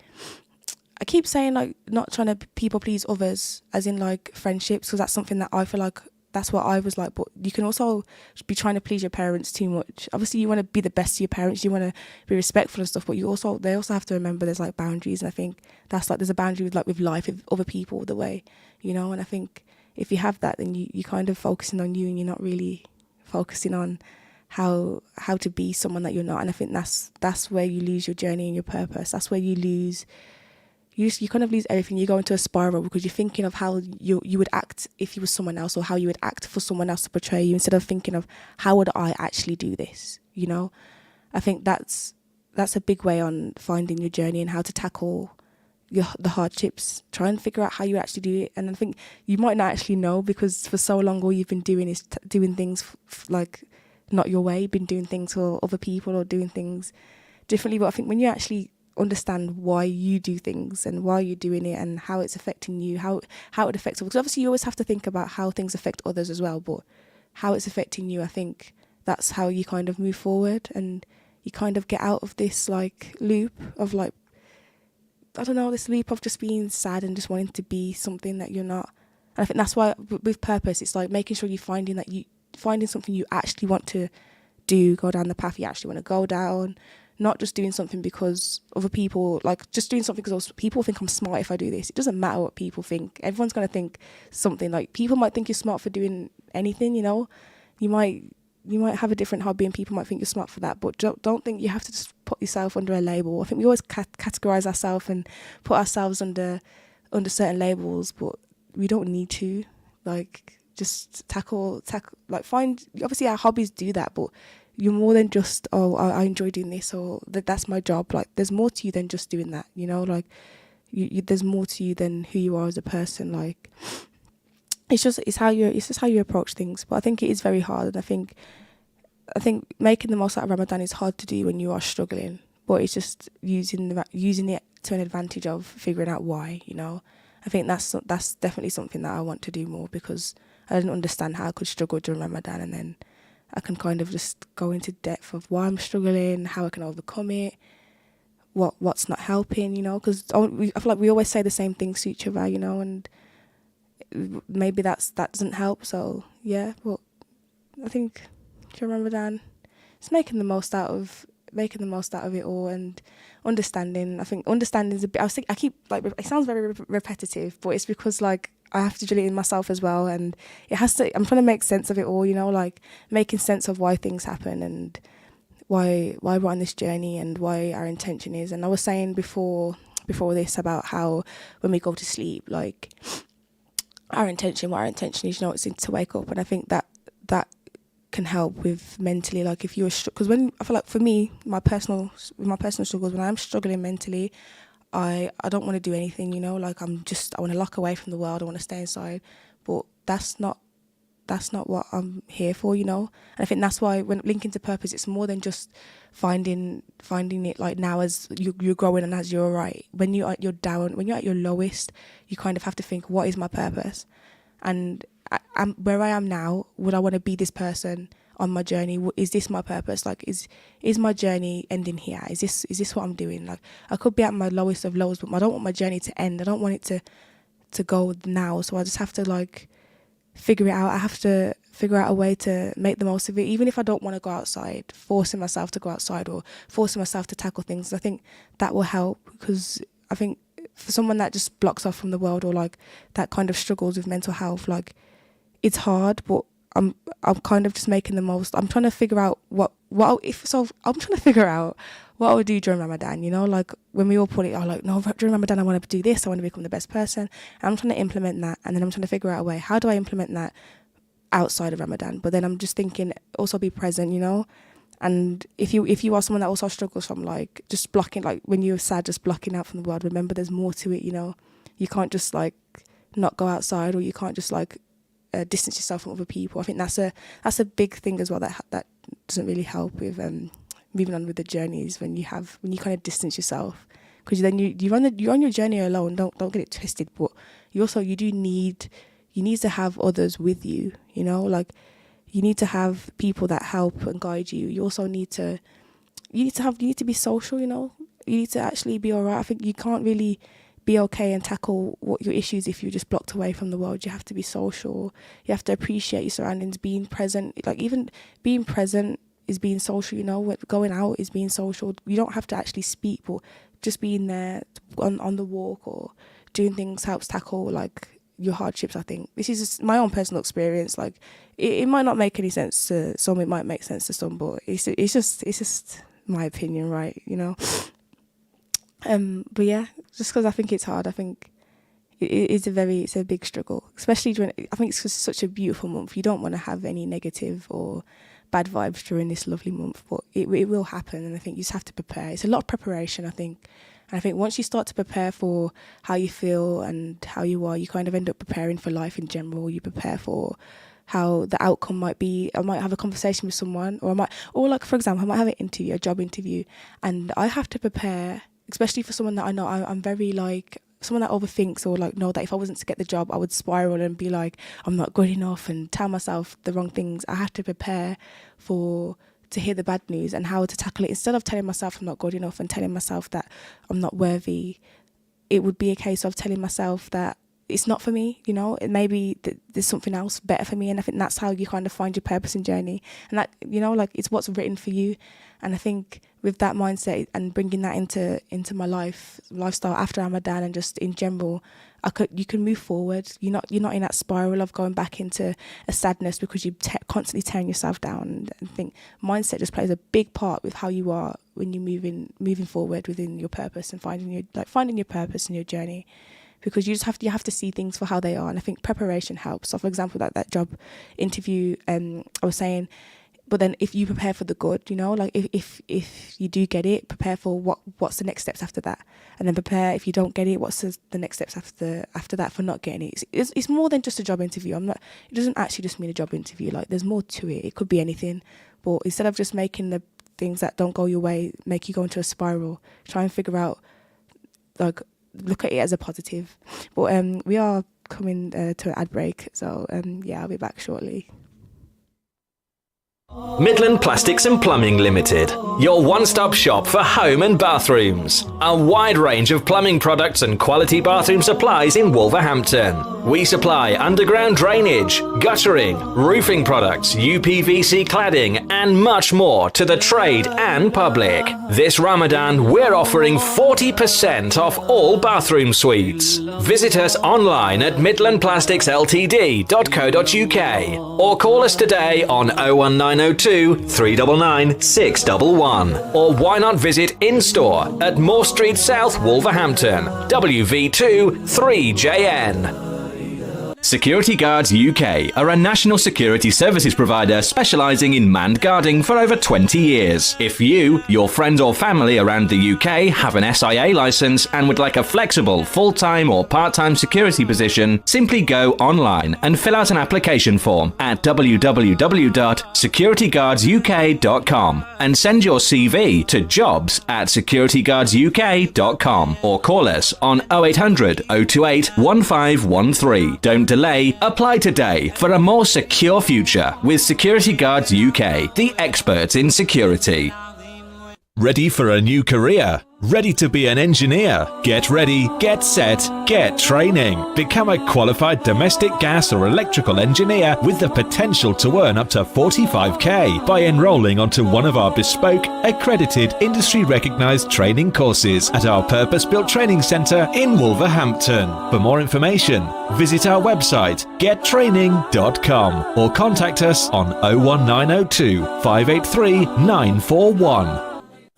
not trying to people please others, as in like friendships, because that's something that I feel like that's what I was like. But you can also be trying to please your parents too much. Obviously you want to be the best to your parents, you want to be respectful and stuff, but they also have to remember there's like boundaries. And I think that's like there's a boundary with life, with other people, the way, you know. And I think if you have that, then you kind of focusing on you, and you're not really focusing on how to be someone that you're not. And I think that's where you lose your journey and your purpose. That's where you kind of lose everything. You go into a spiral because you're thinking of how you would act if you were someone else, or how you would act for someone else to portray you, instead of thinking of how would I actually do this, you know. I think that's a big way on finding your journey and how to tackle the hardships. Try and figure out how you actually do it. And I think you might not actually know, because for so long all you've been doing is doing things like not your way. You've been doing things for other people or doing things differently. But I think when you actually understand why you do things and why you're doing it and how it's affecting you, how it affects others, because obviously you always have to think about how things affect others as well, but how it's affecting you, I think that's how you kind of move forward, and you kind of get out of this like loop of like, I don't know, this loop of just being sad and just wanting to be something that you're not. And I think that's why with purpose, it's like making sure you're finding something you actually want to do, go down the path you actually want to go down, not just doing something because other people, like just doing something because people think I'm smart if I do this. It doesn't matter what people think. Everyone's going to think something. Like people might think you're smart for doing anything, you know. You might have a different hobby and people might think you're smart for that, but don't think you have to just put yourself under a label. I think we always categorize ourselves and put ourselves under certain labels, but we don't need to. Like just tackle like find, obviously our hobbies do that, but you're more than just, oh, I enjoy doing this, or that's my job. Like there's more to you than just doing that, you know. Like there's more to you than who you are as a person. Like it's just how you approach things. But I think it is very hard, and I think making the most out of Ramadan is hard to do when you are struggling. But it's just using it to an advantage of figuring out why, you know. I think that's definitely something that I want to do more, because I didn't understand how I could struggle during Ramadan, and then I can kind of just go into depth of why I'm struggling, how I can overcome it, what's not helping, you know, because I feel like we always say the same things to each other, you know, and maybe that doesn't help. So yeah, but I think during Ramadan, it's making the most out of it all, and understanding. I think understanding is a bit. I keep like, it sounds very repetitive, but it's because like I have to drill it in myself as well, and it has to. I'm trying to make sense of it all, you know, like making sense of why things happen and why we're on this journey and why our intention is. And I was saying before this about how when we go to sleep, like what our intention is, you know, it's to wake up. And I think that can help with mentally, like if you're, because when I feel like for me, my personal struggles, when I'm struggling mentally, I don't want to do anything, you know, like I want to lock away from the world, I want to stay inside, but that's not what I'm here for, you know. And I think that's why when linking to purpose, it's more than just finding it like now as you're growing and as you're alright. When you're down, when you're at your lowest, you kind of have to think, what is my purpose? And I'm where I am now, would I want to be this person on my journey? Is this my purpose? Like is my journey ending here? Is this what I'm doing? Like I could be at my lowest of lows, but I don't want my journey to end. I don't want it to go now. So I just have to like figure it out. I have to figure out a way to make the most of it, even if I don't want to go outside, forcing myself to go outside or forcing myself to tackle things. I think that will help, because I think for someone that just blocks off from the world, or like that kind of struggles with mental health, like it's hard, but I'm kind of just making the most. I'm trying to figure out I'm trying to figure out what I would do during Ramadan, you know, like when we all put it, like, no, during Ramadan I want to do this, I want to become the best person. And I'm trying to implement that, and then I'm trying to figure out a way, how do I implement that outside of Ramadan? But then I'm just thinking, also be present, you know. And if you are someone that also struggles from like just blocking, like when you're sad, just blocking out from the world, remember there's more to it, you know. You can't just like not go outside, or you can't just like distance yourself from other people. I think that's a big thing as well that doesn't really help with moving on with the journeys when you kind of distance yourself, because then you're on your journey alone. Don't get it twisted, but you need to have others with you, you know, like you need to have people that help and guide you. You also need to be social, you know. You need to actually be all right. I think you can't really be okay and tackle what your issues if you're just blocked away from the world. You have to be social. You have to appreciate your surroundings, being present. Like even being present is being social, you know. Going out is being social. You don't have to actually speak, but just being there on the walk or doing things helps tackle like your hardships. I think this is just my own personal experience. Like it might not make any sense to some, it might make sense to some, but it's just my opinion, right? You know. But yeah, just because I think it's hard. I think it's a big struggle, especially during. I think it's just such a beautiful month. You don't want to have any negative or bad vibes during this lovely month, but it will happen, and I think you just have to prepare. It's a lot of preparation, I think. And I think once you start to prepare for how you feel and how you are, you kind of end up preparing for life in general. You prepare for how the outcome might be. I might have a conversation with someone, or like for example, I might have an interview, a job interview, and I have to prepare, especially for someone that I know. I'm very like someone that overthinks, or like know that if I wasn't to get the job, I would spiral and be like, I'm not good enough, and tell myself the wrong things. I have to prepare to hear the bad news and how to tackle it. Instead of telling myself I'm not good enough and telling myself that I'm not worthy, it would be a case of telling myself that it's not for me, you know. It maybe there's something else better for me, and I think that's how you kind of find your purpose and journey. And that, you know, like it's what's written for you. And I think with that mindset and bringing that into my lifestyle after Ramadan and just in general, you can move forward. You're not in that spiral of going back into a sadness because you're constantly tearing yourself down. And I think mindset just plays a big part with how you are when you're moving forward within your purpose and finding your purpose in your journey. Because you have to see things for how they are, and I think preparation helps. So, for example, that job interview, I was saying, but then if you prepare for the good, you know, like if you do get it, prepare for what's the next steps after that, and then prepare if you don't get it, what's the next steps after that for not getting it. It's more than just a job interview. It doesn't actually just mean a job interview. Like there's more to it. It could be anything, but instead of just making the things that don't go your way make you go into a spiral, try and figure out like. Look at it as a positive. But we are coming to an ad break, so I'll be back shortly. Midland Plastics and Plumbing Limited, your one-stop shop for home and bathrooms. A wide range of plumbing products and quality bathroom supplies in Wolverhampton. We supply underground drainage, guttering, roofing products, UPVC cladding, and much more to the trade and public. This Ramadan, we're offering 40% off all bathroom suites. Visit us online at midlandplasticsltd.co.uk or call us today on 01902 399 611. Or why not visit in-store at Moore Street South, Wolverhampton, WV2 3JN. Security Guards UK are a national security services provider specialising in manned guarding for over 20 years. If you, your friends or family around the UK have an SIA licence and would like a flexible, full-time or part-time security position, simply go online and fill out an application form at www.securityguardsuk.com and send your CV to jobs@securityguardsuk.com or call us on 0800 028 1513. Don't delay, apply today for a more secure future with Security Guards UK, the experts in security. Ready for a new career? Ready to be an engineer? Get ready, get set, get training. Become a qualified domestic gas or electrical engineer with the potential to earn up to 45k by enrolling onto one of our bespoke, accredited, industry-recognised training courses at our purpose-built training centre in Wolverhampton. For more information, visit our website gettraining.com or contact us on 01902 583 941.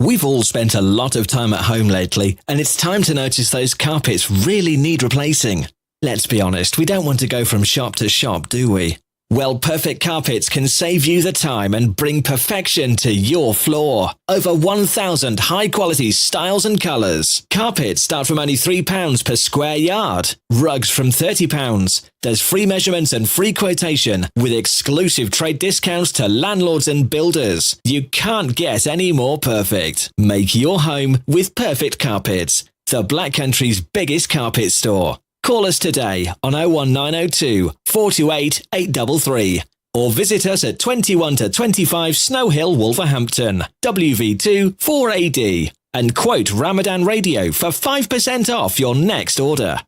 We've all spent a lot of time at home lately, and it's time to notice those carpets really need replacing. Let's be honest, we don't want to go from shop to shop, do we? Well, Perfect Carpets can save you the time and bring perfection to your floor. Over 1,000 high-quality styles and colours. Carpets start from only £3 per square yard. Rugs from £30. There's free measurements and free quotation with exclusive trade discounts to landlords and builders. You can't get any more perfect. Make your home with Perfect Carpets, the Black Country's biggest carpet store. Call us today on 01902 428 833 or visit us at 21 to 25 Snow Hill, Wolverhampton, WV2 4AD, and quote Ramadan Radio for 5% off your next order.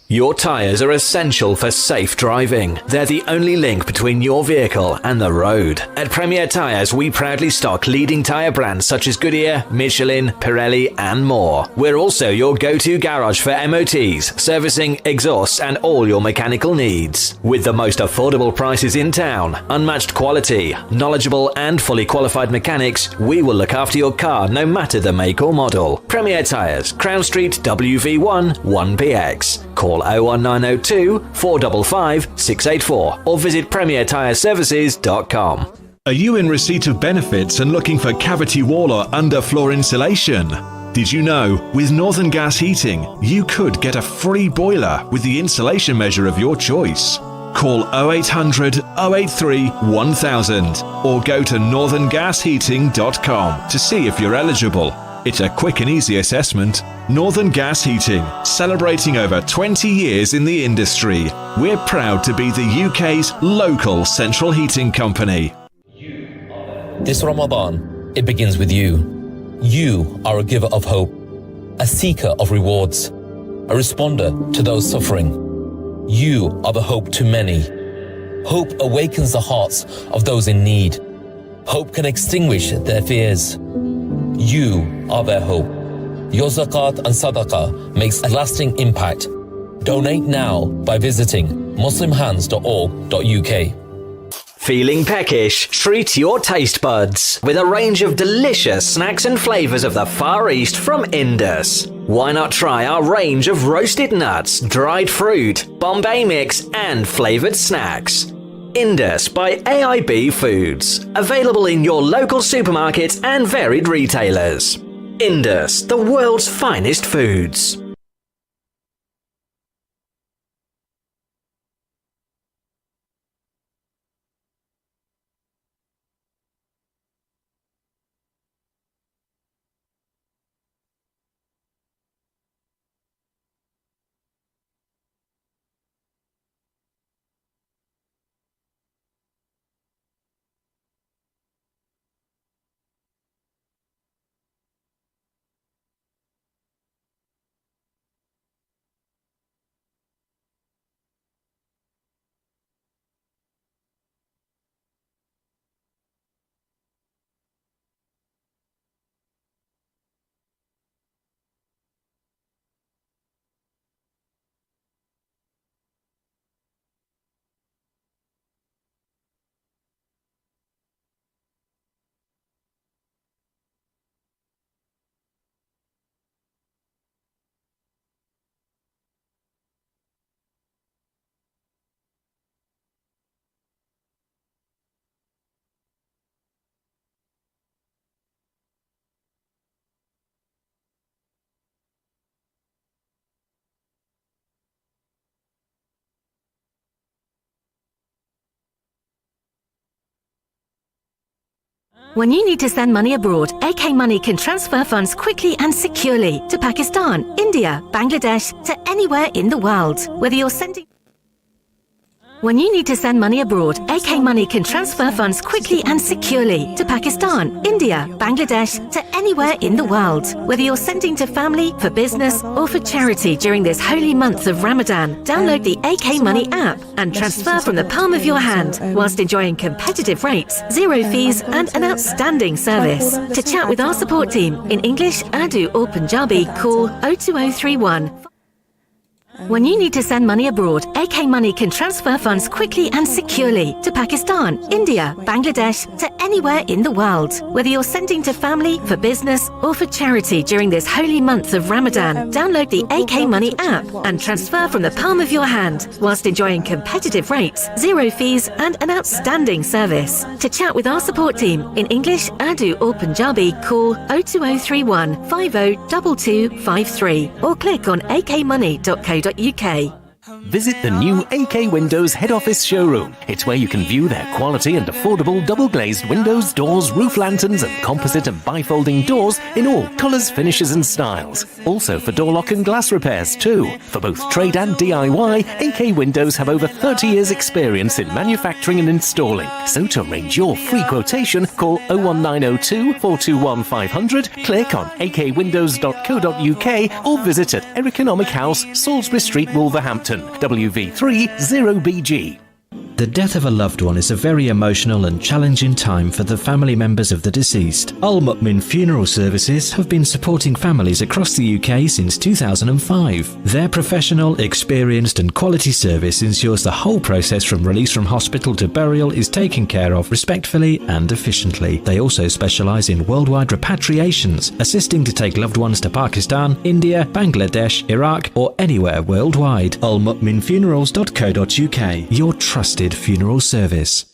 Your tyres are essential for safe driving. They're the only link between your vehicle and the road. At Premier Tyres, we proudly stock leading tyre brands such as Goodyear, Michelin, Pirelli, and more. We're also your go-to garage for MOTs, servicing, exhausts, and all your mechanical needs. With the most affordable prices in town, unmatched quality, knowledgeable and fully qualified mechanics, we will look after your car no matter the make or model. Premier Tyres, Crown Street, WV1 1PX. Call 01902 455 684 or visit premiertyreservices.com. Are you in receipt of benefits and looking for cavity wall or underfloor insulation? Did you know, with Northern Gas Heating, you could get a free boiler with the insulation measure of your choice? Call 0800 083 1000 or go to northerngasheating.com to see if you're eligible. It's a quick and easy assessment. Northern Gas Heating, celebrating over 20 years in the industry. We're proud to be the UK's local central heating company. This Ramadan, it begins with you. You are a giver of hope, a seeker of rewards, a responder to those suffering. You are the hope to many. Hope awakens the hearts of those in need. Hope can extinguish their fears. You are their hope. Your zakat and sadaqah makes a lasting impact. Donate now by visiting muslimhands.org.uk. Feeling peckish? Treat your taste buds with a range of delicious snacks and flavours of the Far East from Indus. Why not try our range of roasted nuts, dried fruit, Bombay mix and flavoured snacks? Indus by AIB Foods. Available in your local supermarkets and varied retailers. Indus, the world's finest foods. When you need to send money abroad, AK Money can transfer funds quickly and securely to Pakistan, India, Bangladesh, to anywhere in the world. Whether you're sending... When you need to send money abroad, AK Money can transfer funds quickly and securely to Pakistan, India, Bangladesh, to anywhere in the world. Whether you're sending to family, for business, or for charity during this holy month of Ramadan, download the AK Money app and transfer from the palm of your hand whilst enjoying competitive rates, zero fees, and an outstanding service. To chat with our support team in English, Urdu, or Punjabi, call 02031 When you need to send money abroad, AK Money can transfer funds quickly and securely to Pakistan, India, Bangladesh, to anywhere in the world. Whether you're sending to family, for business, or for charity during this holy month of Ramadan, download the AK Money app and transfer from the palm of your hand, whilst enjoying competitive rates, zero fees, and an outstanding service. To chat with our support team in English, Urdu, or Punjabi, call 02031 502253 or click on akmoney.co.uk. Visit the new AK Windows head office showroom. It's where you can view their quality and affordable double-glazed windows, doors, roof lanterns and composite and bifolding doors in all colours, finishes and styles. Also for door lock and glass repairs too. For both trade and DIY, AK Windows have over 30 years experience in manufacturing and installing. So to arrange your free quotation, call 01902 421 500, click on akwindows.co.uk or visit at Eric Economic House, Salisbury Street, Wolverhampton, WV3 0BG. The death of a loved one is a very emotional and challenging time for the family members of the deceased. Al Mu'min Funeral Services have been supporting families across the UK since 2005. Their professional, experienced and quality service ensures the whole process from release from hospital to burial is taken care of respectfully and efficiently. They also specialise in worldwide repatriations, assisting to take loved ones to Pakistan, India, Bangladesh, Iraq or anywhere worldwide. almu'minfunerals.co.uk, your trusted funeral service.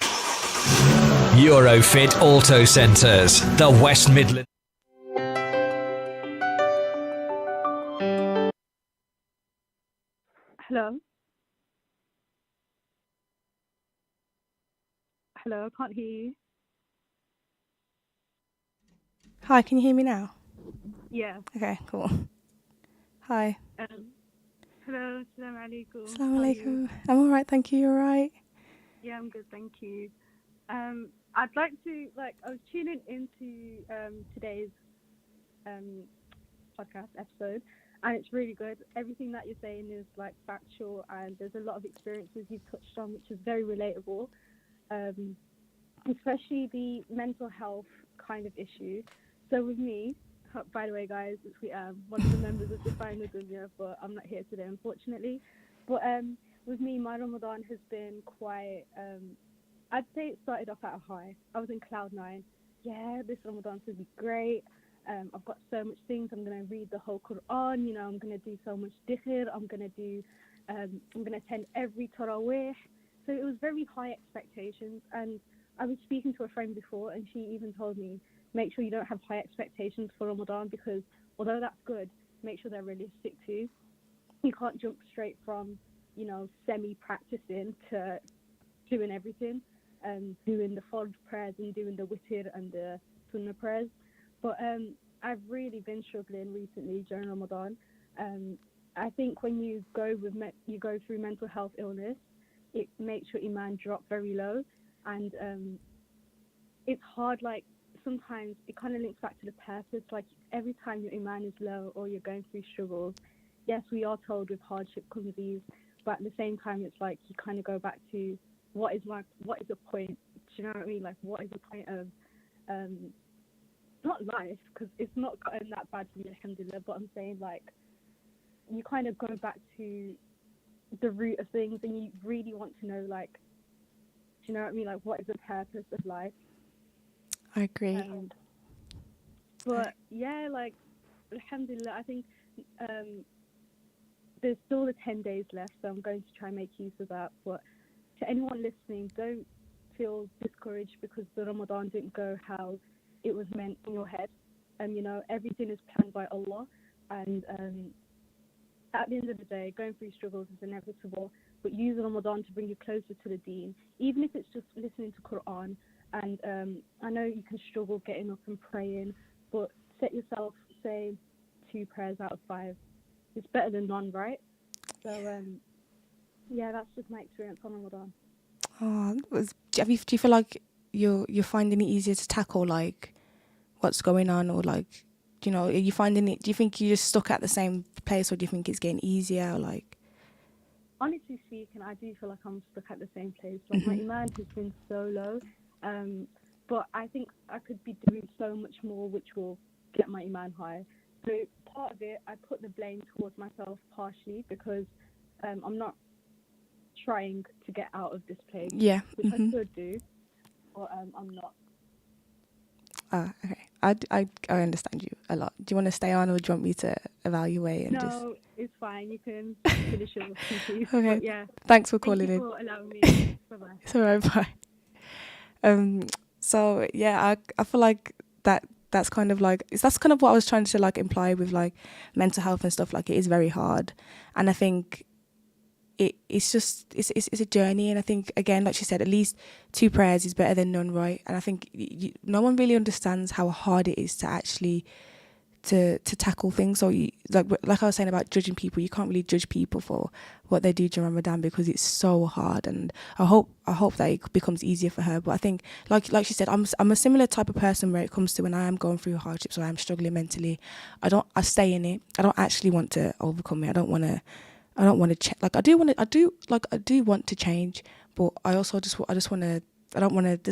Eurofit Auto Centres, the West Midlands. Hello? Hello, I can't hear you. Hi, can you hear me now? Yeah. Okay, cool. Hi. Hello, assalamu alaikum. Assalamu alaikum. I'm alright, thank you. You're right. Yeah, I'm good, thank you. I'd like to, I was tuning into today's podcast episode, and it's really good. Everything that you're saying is factual, and there's a lot of experiences you've touched on, which is very relatable, especially the mental health kind of issue. So with me, by the way, guys, it's one of the members of the Final Dunya, but I'm not here today, unfortunately. But with me, my Ramadan has been quite, I'd say it started off at a high. I was in cloud 9. Yeah, this Ramadan's going to be great. I've got so much things. I'm going to read the whole Quran. I'm going to do so much dhikr. I'm going to attend every tarawih. So it was very high expectations. And I was speaking to a friend before, and she even told me, make sure you don't have high expectations for Ramadan, because although that's good, make sure they're realistic too. You can't jump straight from, semi-practicing to doing everything, doing the Fard prayers and doing the Witr and the Sunnah prayers. But I've really been struggling recently during Ramadan. I think when you go through mental health illness, it makes your iman drop very low, and it's hard. Sometimes it kind of links back to the purpose. Every time your iman is low or you're going through struggles, yes, we are told with hardship comes ease, but at the same time, it's you kind of go back to what is the point? Do you know what I mean? What is the point of not life, because it's not gotten that bad for me, alhamdulillah, but I'm saying you kind of go back to the root of things, and you really want to know do you know what I mean? What is the purpose of life? I agree. But yeah, alhamdulillah, I think there's still the 10 days left, so I'm going to try and make use of that. But to anyone listening, don't feel discouraged because the Ramadan didn't go how it was meant in your head. Everything is planned by Allah, and at the end of the day, going through struggles is inevitable, but use Ramadan to bring you closer to the deen, even if it's just listening to Quran. And I know you can struggle getting up and praying, but set yourself, say, 2 prayers out of 5. It's better than none, right? So, yeah, that's just my experience on Ramadan. Do you feel like you're finding it easier to tackle what's going on, or are you finding it? Do you think you're just stuck at the same place, or do you think it's getting easier? Honestly speaking, I do feel like I'm stuck at the same place. My iman has been so low. But I think I could be doing so much more, which will get my iman high. So part of it, I put the blame towards myself partially, because I'm not trying to get out of this plague, Yeah. which I should do, but I'm not. Okay. I understand you a lot. Do you want to stay on, or do you want me to evaluate and just? No, it's fine. You can finish your please. Okay. But yeah. Thanks for Thank calling you in. for allowing me. Bye-bye. It's alright. Bye. So yeah, I feel like that's kind of like that's kind of what I was trying to like imply with like mental health and stuff. Like it is very hard, and I think it's a journey. And I think, again, like she said, at least 2 prayers is better than none, right? And I think no one really understands how hard it is to actually to tackle things. So like I was saying about judging people, you can't really judge people for what they do during Ramadan because it's so hard. And I hope that it becomes easier for her. But I think like she said, I'm a similar type of person where it comes to when I am going through hardships or I am struggling mentally. I stay in it. I don't actually want to overcome it. I don't want to like I do want to change, but I also there's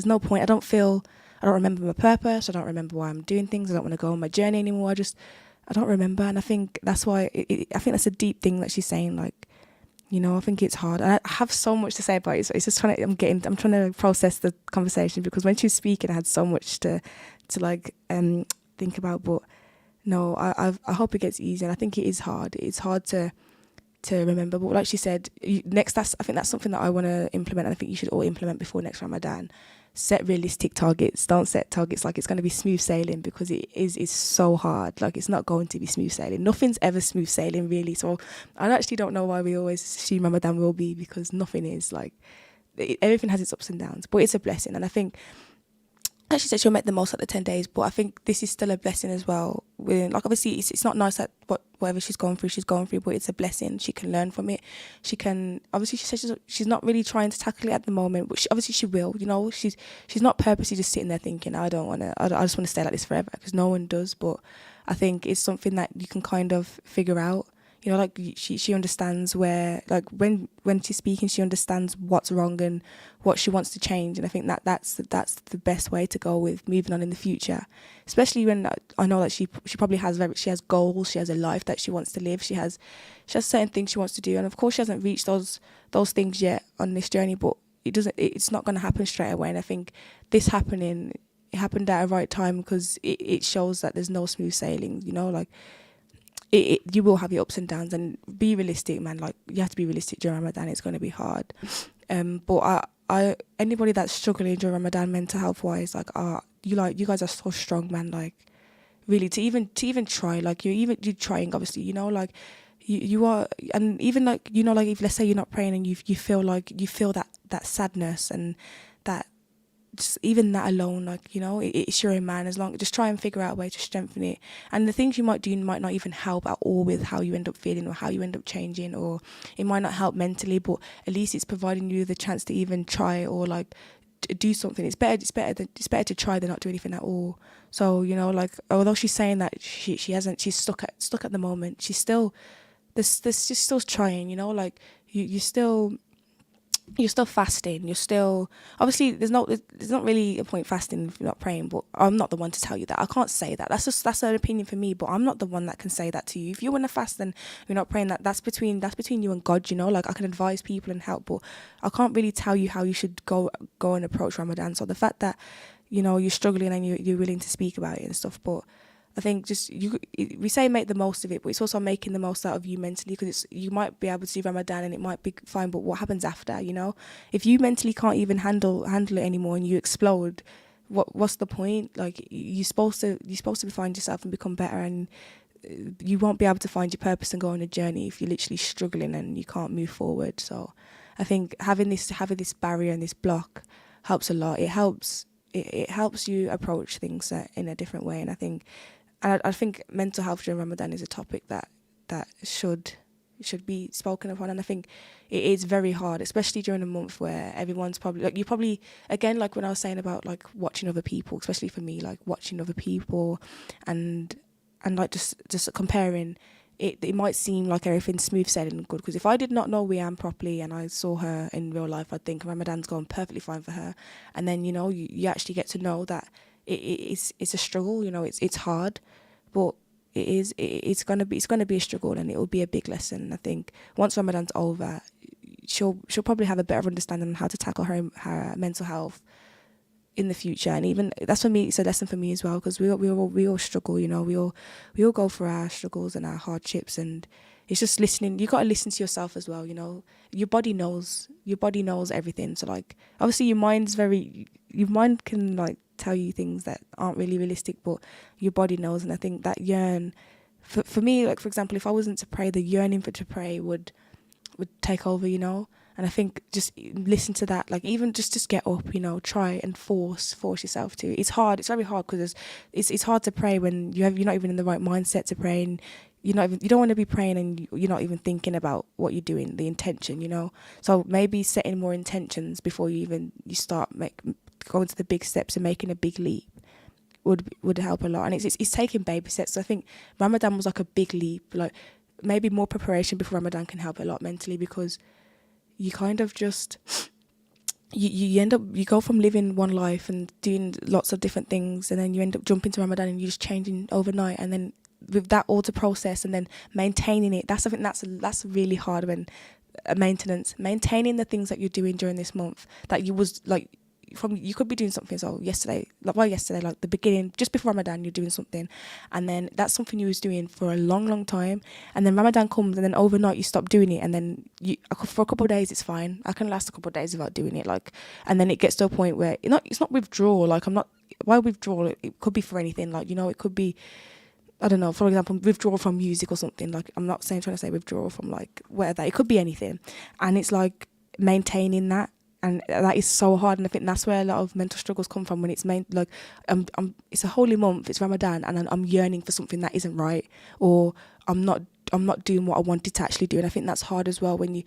no point. I don't remember my purpose. I don't remember why I'm doing things. I don't want to go on my journey anymore. I don't remember. And I think that's why I think that's a deep thing that she's saying. Like, you know, I think it's hard. And I have so much to say about it. So it's just I'm trying to process the conversation, because when she was speaking, I had so much to think about. But no, I hope it gets easier. And I think it is hard. It's hard to remember. But like she said, I think that's something that I want to implement, and I think you should all implement before next Ramadan. Set realistic targets. Don't set targets like it's going to be smooth sailing, because it's so hard. Like, it's not going to be smooth sailing. Nothing's ever smooth sailing, really. So I actually don't know why we always assume Ramadan will be, because nothing is. Like, everything has its ups and downs, but it's a blessing. And I think, like she said, she'll make the most of the 10 days, but I think this is still a blessing as well. Like, obviously, it's not nice that whatever she's going through, but it's a blessing. She can learn from it. She can, obviously, she says she's not really trying to tackle it at the moment, but she will, you know. She's not purposely just sitting there thinking, I just want to stay like this forever, because no one does. But I think it's something that you can kind of figure out. You know, like she understands where, like when she's speaking, she understands what's wrong and what she wants to change. And I think that's the best way to go with moving on in the future. Especially when I know that she probably she has goals, she has a life that she wants to live, she has certain things she wants to do, and of course she hasn't reached those things yet on this journey. But it's not going to happen straight away. And I think it happened at a right time, because it shows that there's no smooth sailing. You know, like. You will have your ups and downs, and be realistic, man. Like, you have to be realistic during Ramadan. It's going to be hard. But anybody that's struggling during Ramadan mental health wise, like, you guys are so strong, man. Like, really, to even try, like, you're trying, obviously, you know, like you are. And even, like, you know, like, if let's say you're not praying and you feel that sadness and that, just even that alone, like, you know, it's your own, man. Just try and figure out a way to strengthen it. And the things you might do might not even help at all with how you end up feeling or how you end up changing, or it might not help mentally, but at least it's providing you the chance to even try or like do something. It's better to try than not do anything at all. So, you know, like, although she's saying that she's stuck at the moment, she's still trying, you know, like you're still fasting. You're still, obviously, there's not really a point fasting if you're not praying. But I'm not the one to tell you that. I can't say that. That's an opinion for me. But I'm not the one that can say that to you. If you want to fast and you're not praying, that's between you and God. You know, like, I can advise people and help, but I can't really tell you how you should go and approach Ramadan. So the fact that, you know, you're struggling and you're willing to speak about it and stuff, but I think we say make the most of it, but it's also making the most out of you mentally, because you might be able to do Ramadan and it might be fine, but what happens after, you know? If you mentally can't even handle it anymore and you explode, what's the point? Like, you're supposed to find yourself and become better, and you won't be able to find your purpose and go on a journey if you're literally struggling and you can't move forward. So I think having this barrier and this block helps a lot. It helps you approach things in a different way. And I think mental health during Ramadan is a topic that should be spoken upon. And I think it is very hard, especially during a month where everyone's probably again, like when I was saying about like watching other people, especially for me, like watching other people and like just comparing. It might seem like everything's smooth sailing and good, because if I did not know Wiam properly and I saw her in real life, I'd think Ramadan's going perfectly fine for her. And then, you know, you actually get to know that it's a struggle, you know, it's hard. But it's gonna be a struggle, and it will be a big lesson. I think once Ramadan's over, she'll probably have a better understanding on how to tackle her mental health in the future. And even that's, for me, it's a lesson for me as well, because we all struggle, you know, we all go through our struggles and our hardships, and it's just listening. You got to listen to yourself as well, you know. Your body knows everything. So like, obviously your mind can like tell you things that aren't really realistic, but your body knows. And I think that for me, like, for example, if I wasn't to pray, the yearning to pray would take over, you know. And I think just listen to that, like, even just get up, you know, try and force yourself to. It's hard. It's very hard, because it's hard to pray when you're not even in the right mindset to pray, and you don't want to be praying and you're not even thinking about what you're doing, the intention, you know. So maybe setting more intentions before you start going to the big steps and making a big leap would help a lot. And it's taking baby steps. So I think Ramadan was like a big leap. Like, maybe more preparation before Ramadan can help a lot mentally, because you kind of just you go from living one life and doing lots of different things, and then you end up jumping to Ramadan and you're just changing overnight. And then with that all to process and then maintaining it, that's really hard. When maintaining the things that you're doing during this month, that you could be doing something. So yesterday, like the beginning, just before Ramadan, you're doing something, and then that's something you was doing for a long, long time, and then Ramadan comes, and then overnight you stop doing it, and then for a couple of days it's fine. I can last a couple of days without doing it, like, and then it gets to a point where it's not withdrawal. Like, why withdrawal? It could be for anything. Like, you know, it could be, I don't know, for example, withdrawal from music or something. Like, I'm not trying to say withdrawal from like whatever. It could be anything, and it's like maintaining that. And that is so hard, and I think that's where a lot of mental struggles come from, when it's it's a holy month, it's Ramadan, and I'm yearning for something that isn't right, or I'm not doing what I wanted to actually do. And I think that's hard as well, when you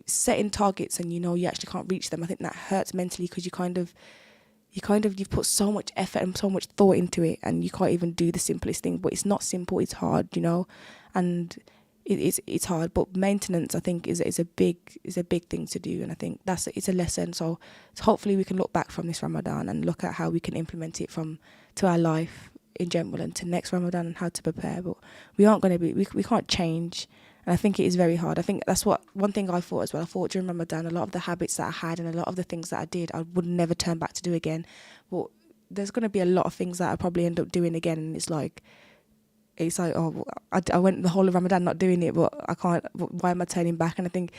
setting targets and you know you actually can't reach them. I think that hurts mentally, because you've put so much effort and so much thought into it, and you can't even do the simplest thing. But it's not simple, it's hard, you know, and it's hard. But maintenance, I think, is a big thing to do, and I think it's a lesson. So hopefully we can look back from this Ramadan and look at how we can implement it to our life in general and to next Ramadan, and how to prepare. But we can't change, and I think it is very hard. I think that's one thing I thought as well. I thought during Ramadan, a lot of the habits that I had and a lot of the things that I did, I would never turn back to do again. But there's going to be a lot of things that I probably end up doing again, and it's like, oh, I went the whole of Ramadan not doing it, but I can't. Why am I turning back? And I think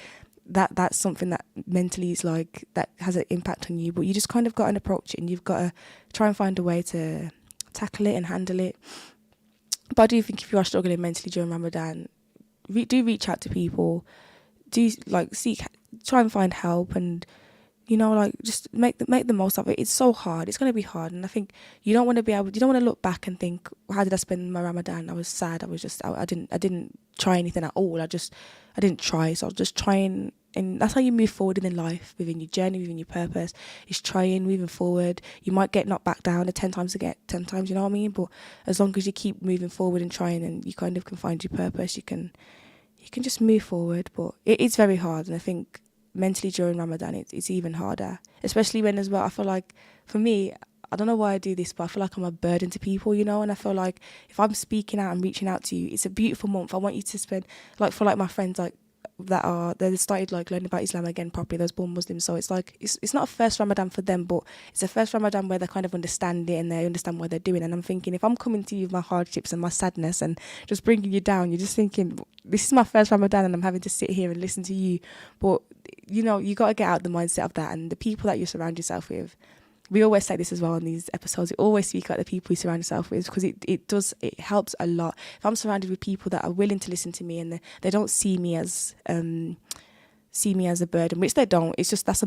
that's something that mentally is like, that has an impact on you. But you just kind of got to approach it, and you've got to try and find a way to tackle it and handle it. But I do think if you are struggling mentally during Ramadan, do reach out to people. Do try and find help, and you know, like, just make the most of it. It's so hard. It's going to be hard. And I think you don't want to look back and think, how did I spend my Ramadan? I was sad. I didn't try anything at all. I didn't try. So I was just trying. And that's how you move forward in life, within your journey, within your purpose. Is trying, moving forward. You might get knocked back down 10 times, you know what I mean? But as long as you keep moving forward and trying, and you kind of can find your purpose, you can just move forward. But it's very hard. And I think mentally during Ramadan, it's even harder, especially when, as well, I feel like, for me, I don't know why I do this, but I feel like I'm a burden to people, you know. And I feel like if I'm speaking out and reaching out to you, it's a beautiful month. I want you to spend, like, for like my friends, like, they started like learning about Islam again properly, those born Muslims. So it's like, it's not a first Ramadan for them, but it's a first Ramadan where they kind of understand it and they understand what they're doing. And I'm thinking, if I'm coming to you with my hardships and my sadness and just bringing you down, you're just thinking, this is my first Ramadan and I'm having to sit here and listen to you. But you know, you got to get out the mindset of that, and the people that you surround yourself with. We always say this as well in these episodes. We always speak about the people you surround yourself with, because it helps a lot. If I'm surrounded with people that are willing to listen to me, and they don't see me as a burden, which they don't. It's just, it's a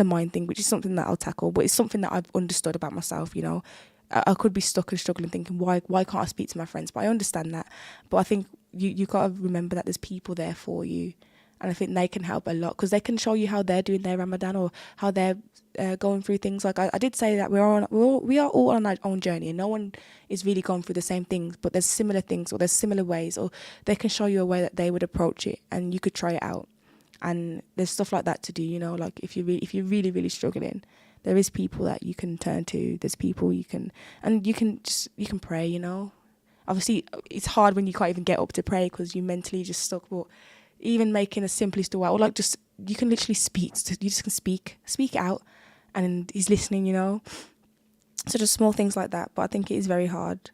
mind thing, which is something that I'll tackle. But it's something that I've understood about myself. You know, I could be stuck and struggling, thinking, why can't I speak to my friends? But I understand that. But I think you got to remember that there's people there for you. And I think they can help a lot, because they can show you how they're doing their Ramadan, or how they're going through things. Like I did say that we are all on our own journey, and no one is really going through the same things, but there's similar things, or there's similar ways, or they can show you a way that they would approach it, and you could try it out. And there's stuff like that to do, you know, like if you're really, really struggling, there is people that you can turn to. There's people you can pray, you know. obviously it's hard when you can't even get up to pray because you mentally just stuck. But even making a simplest dua, or like just you can literally speak. You just can speak it out, and he's listening. You know, so just small things like that. But I think it is very hard,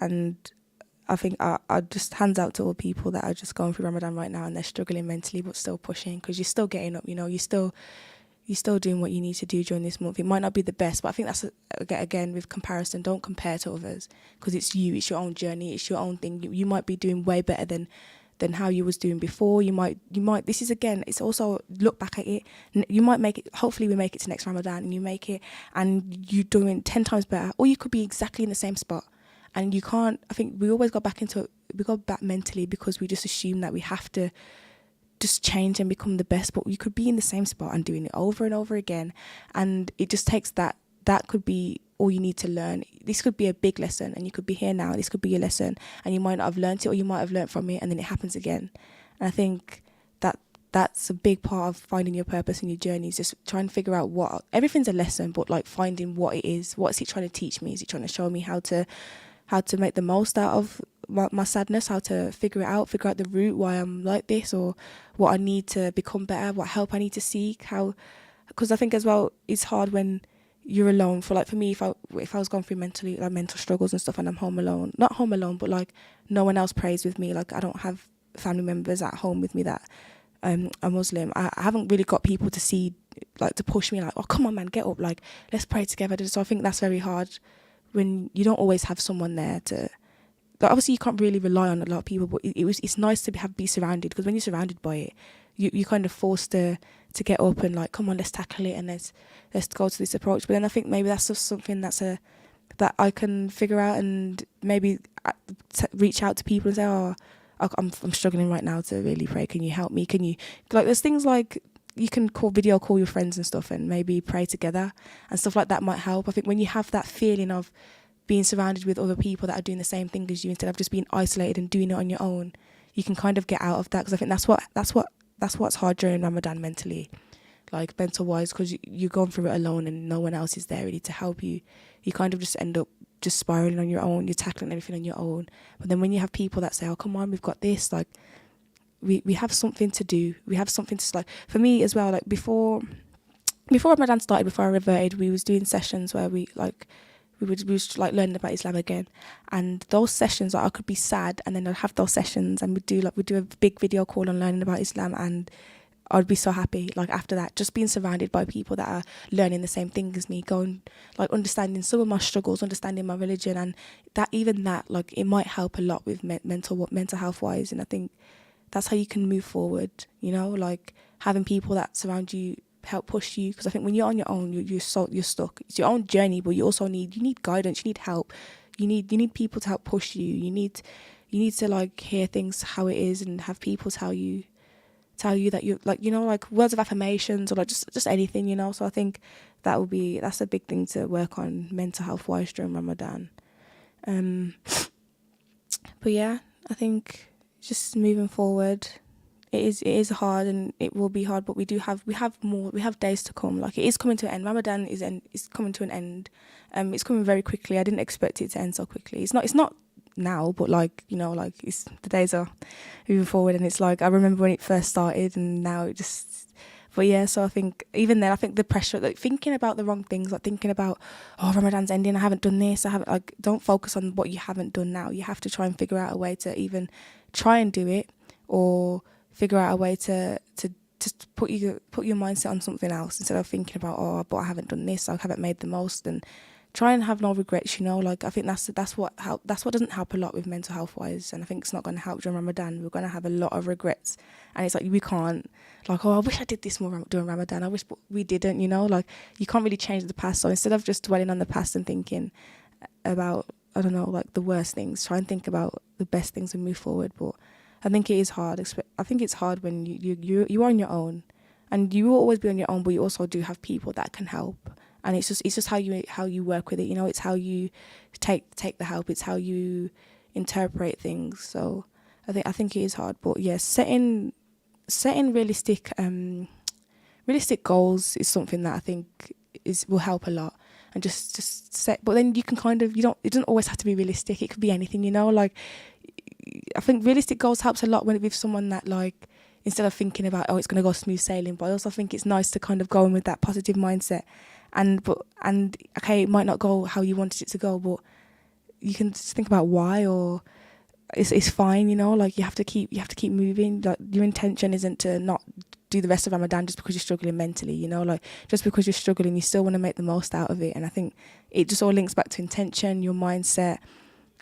and I think I just hands out to all people that are just going through Ramadan right now and they're struggling mentally but still pushing, because you're still getting up. You know, you're still doing what you need to do during this month. It might not be the best, but I think that's again with comparison. Don't compare to others, because it's you. It's your own journey. It's your own thing. You might be doing way better than how you was doing before. You might. This is again. It's also look back at it. You might make it. Hopefully, we make it to next Ramadan, and you make it, and you're doing 10 times better. Or you could be exactly in the same spot, and you can't. I think we always got back mentally because we just assume that we have to just change and become the best, but you could be in the same spot and doing it over and over again, and it just takes that could be all you need to learn. This could be a big lesson, and you could be here now, this could be your lesson, and you might not have learned it, or you might have learned from it, and then it happens again. And I think that's a big part of finding your purpose in your journey, is just trying to figure out what, everything's a lesson, but like finding what it is. What's it trying to teach me? Is it trying to show me how to make the most out of my sadness, how to figure out the root why I'm like this, or what I need to become better, what help I need to seek, because I think as well it's hard when you're alone. For me, if I was going through mental struggles and stuff, and I'm not home alone, but like no one else prays with me, like I don't have family members at home with me that are Muslim. I haven't really got people to see, like, to push me, like, oh come on man, get up, like let's pray together. So I think that's very hard when you don't always have someone there to, like, obviously you can't really rely on a lot of people, but it's nice to be surrounded, because when you're surrounded by it, you kind of forced to get up and like, come on, let's tackle it, and let's go to this approach. But then I think maybe that's just something that I can figure out, and maybe reach out to people and say, oh, I'm struggling right now to really pray. Can you help me? Can you, like, there's things like you can video call your friends and stuff and maybe pray together and stuff like that might help. I think when you have that feeling of being surrounded with other people that are doing the same thing as you, instead of just being isolated and doing it on your own, you can kind of get out of that. Because I think that's what's hard during Ramadan mentally, like mental wise, because you're going through it alone and no one else is there really to help you. You kind of just end up just spiraling on your own. You're tackling everything on your own. But then when you have people that say, oh come on, we've got this, like we have something to do. We have something to, like, for me as well, like before Ramadan started, before I reverted, we was doing sessions where we was like learning about Islam again, and those sessions, like, I could be sad, and then I'd have those sessions, and we'd do a big video call on learning about Islam, and I'd be so happy, like, after that, just being surrounded by people that are learning the same thing as me, going, like, understanding some of my struggles, understanding my religion, and that like, it might help a lot with mental health wise. And I think that's how you can move forward, you know, like having people that surround you help push you, because I think when you're on your own, you're stuck. It's your own journey, but you also need guidance, you need help, you need people to help push you. You need to like hear things how it is, and have people tell you that you're, like, you know, like words of affirmations, or like just anything, you know. So I think that's a big thing to work on mental health wise during Ramadan. But yeah, I think just moving forward, it is hard, and it will be hard, but we have days to come. Like, it is coming to an end. Ramadan is coming to an end. It's coming very quickly. I didn't expect it to end so quickly. It's not now, but like, you know, like, the days are moving forward, and it's like, I remember when it first started, and now it just, but yeah. So I think even then, I think the pressure, like thinking about the wrong things, like thinking about, oh, Ramadan's ending, I haven't done this, like, don't focus on what you haven't done now. You have to try and figure out a way to even try and do it, or figure out a way to just put your mindset on something else, instead of thinking about, oh, but I haven't done this, I haven't made the most, and try and have no regrets, you know. Like, I think that's what doesn't help a lot with mental health wise, and I think it's not going to help during Ramadan. We're going to have a lot of regrets, and it's like, we can't, like, oh, I wish I did this more during Ramadan, I wish we didn't, you know. Like, you can't really change the past, so instead of just dwelling on the past and thinking about, I don't know, like the worst things, try and think about the best things and move forward. But I think it is hard. I think it's hard when you are on your own, and you will always be on your own, but you also do have people that can help. And it's just how you work with it, you know. It's how you take the help. It's how you interpret things. So I think it is hard, but yeah, setting realistic goals is something that I think will help a lot. and just set. But then you can kind of, it doesn't always have to be realistic. It could be anything, like I think realistic goals helps a lot when with someone that like, instead of thinking about, it's going to go smooth sailing, but I also think it's nice to kind of go in with that positive mindset. And okay, it might not go how you wanted it to go, but you can just think about why, or it's fine, like you have to keep moving. Like your intention isn't to not do the rest of Ramadan just because you're struggling mentally, like just because you're struggling, you still want to make the most out of it. And I think it just all links back to intention, your mindset,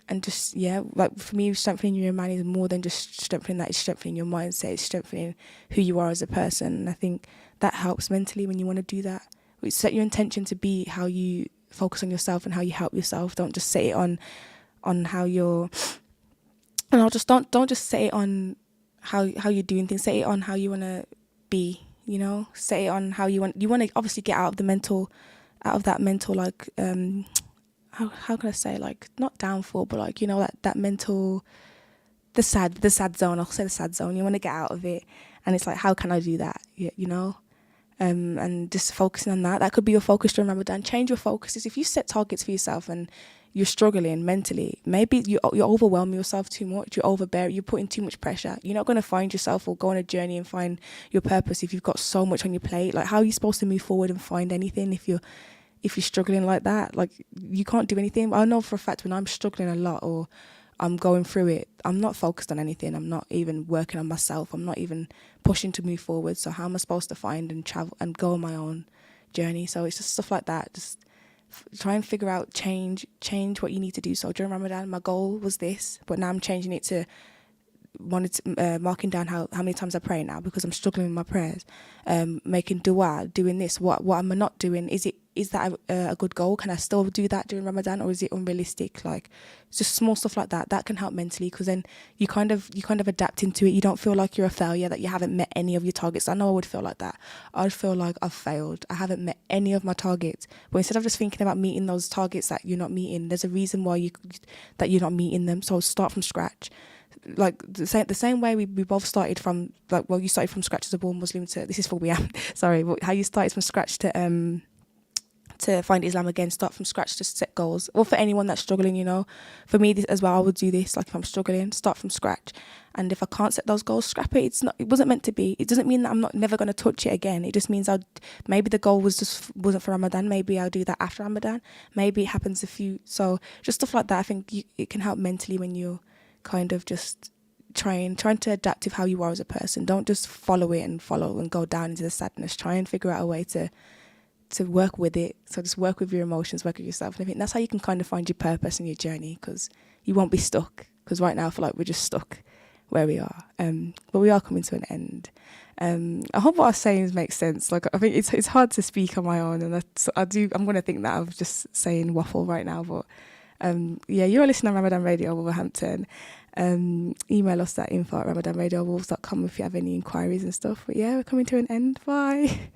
and just, like for me, strengthening your iman is more than just strengthening that. It's strengthening your mindset, it's strengthening who you are as a person. And I think that helps mentally when you want to do that. Set your intention to be how you focus on yourself and how you help yourself. Don't just set it on how you're, and I'll just don't just set it on how you're doing things. Set it on how you want to be, set it on how you want to obviously get out of that mental like how can I say, like, not downfall, but like, that mental, the sad zone. I'll say the sad zone. You want to get out of it, and it's like, how can I do that? And just focusing on that. That could be your focus during Ramadan. Change your focuses. If you set targets for yourself and you're struggling mentally, maybe you're overwhelming yourself too much, you're overbearing, you're putting too much pressure. You're not going to find yourself or go on a journey and find your purpose if you've got so much on your plate. Like, how are you supposed to move forward and find anything if you're struggling like that? Like, you can't do anything. I know for a fact when I'm struggling a lot or I'm going through it, I'm not focused on anything. I'm not even working on myself. I'm not even pushing to move forward. So how am I supposed to find and travel and go on my own journey? So it's just stuff like that. Just try and figure out, change what you need to do. So during Ramadan, my goal was this, but now I'm changing it to marking down how many times I pray now, because I'm struggling with my prayers. Making dua, doing this. What am I not doing? Is that a good goal? Can I still do that during Ramadan, or is it unrealistic? Like, it's just small stuff like that can help mentally, because then you kind of adapt into it. You don't feel like you're a failure, that you haven't met any of your targets. I know I would feel like that. I'd feel like I've failed. I haven't met any of my targets. But instead of just thinking about meeting those targets that you're not meeting, there's a reason why that you're not meeting them. So start from scratch. Like the same way we both started from, like, well, you started from scratch as a born Muslim to, this is for Wiam, sorry, but how you started from scratch to find Islam again. Start from scratch to set goals. Or for anyone that's struggling, for me as well, I would do this. Like, if I'm struggling, start from scratch. And if I can't set those goals, scrap it. It wasn't meant to be. It doesn't mean that I'm never going to touch it again. It just means maybe the goal wasn't for Ramadan. Maybe I'll do that after Ramadan. Maybe it happens so just stuff like that. I think it can help mentally when you're kind of just trying to adapt to how you are as a person. Don't just follow and go down into the sadness. Try and figure out a way to work with it. So just work with your emotions, work with yourself. And I think that's how you can kind of find your purpose and your journey, because you won't be stuck. Because right now I feel like we're just stuck where we are. But we are coming to an end. I hope what I was saying makes sense. Like, I think it's hard to speak on my own, and I'm going to think that I'm just saying waffle right now. But you're listening on Ramadan Radio Wolverhampton. Email us at info@ramadanradiowolves.com if you have any inquiries and stuff. But we're coming to an end. Bye.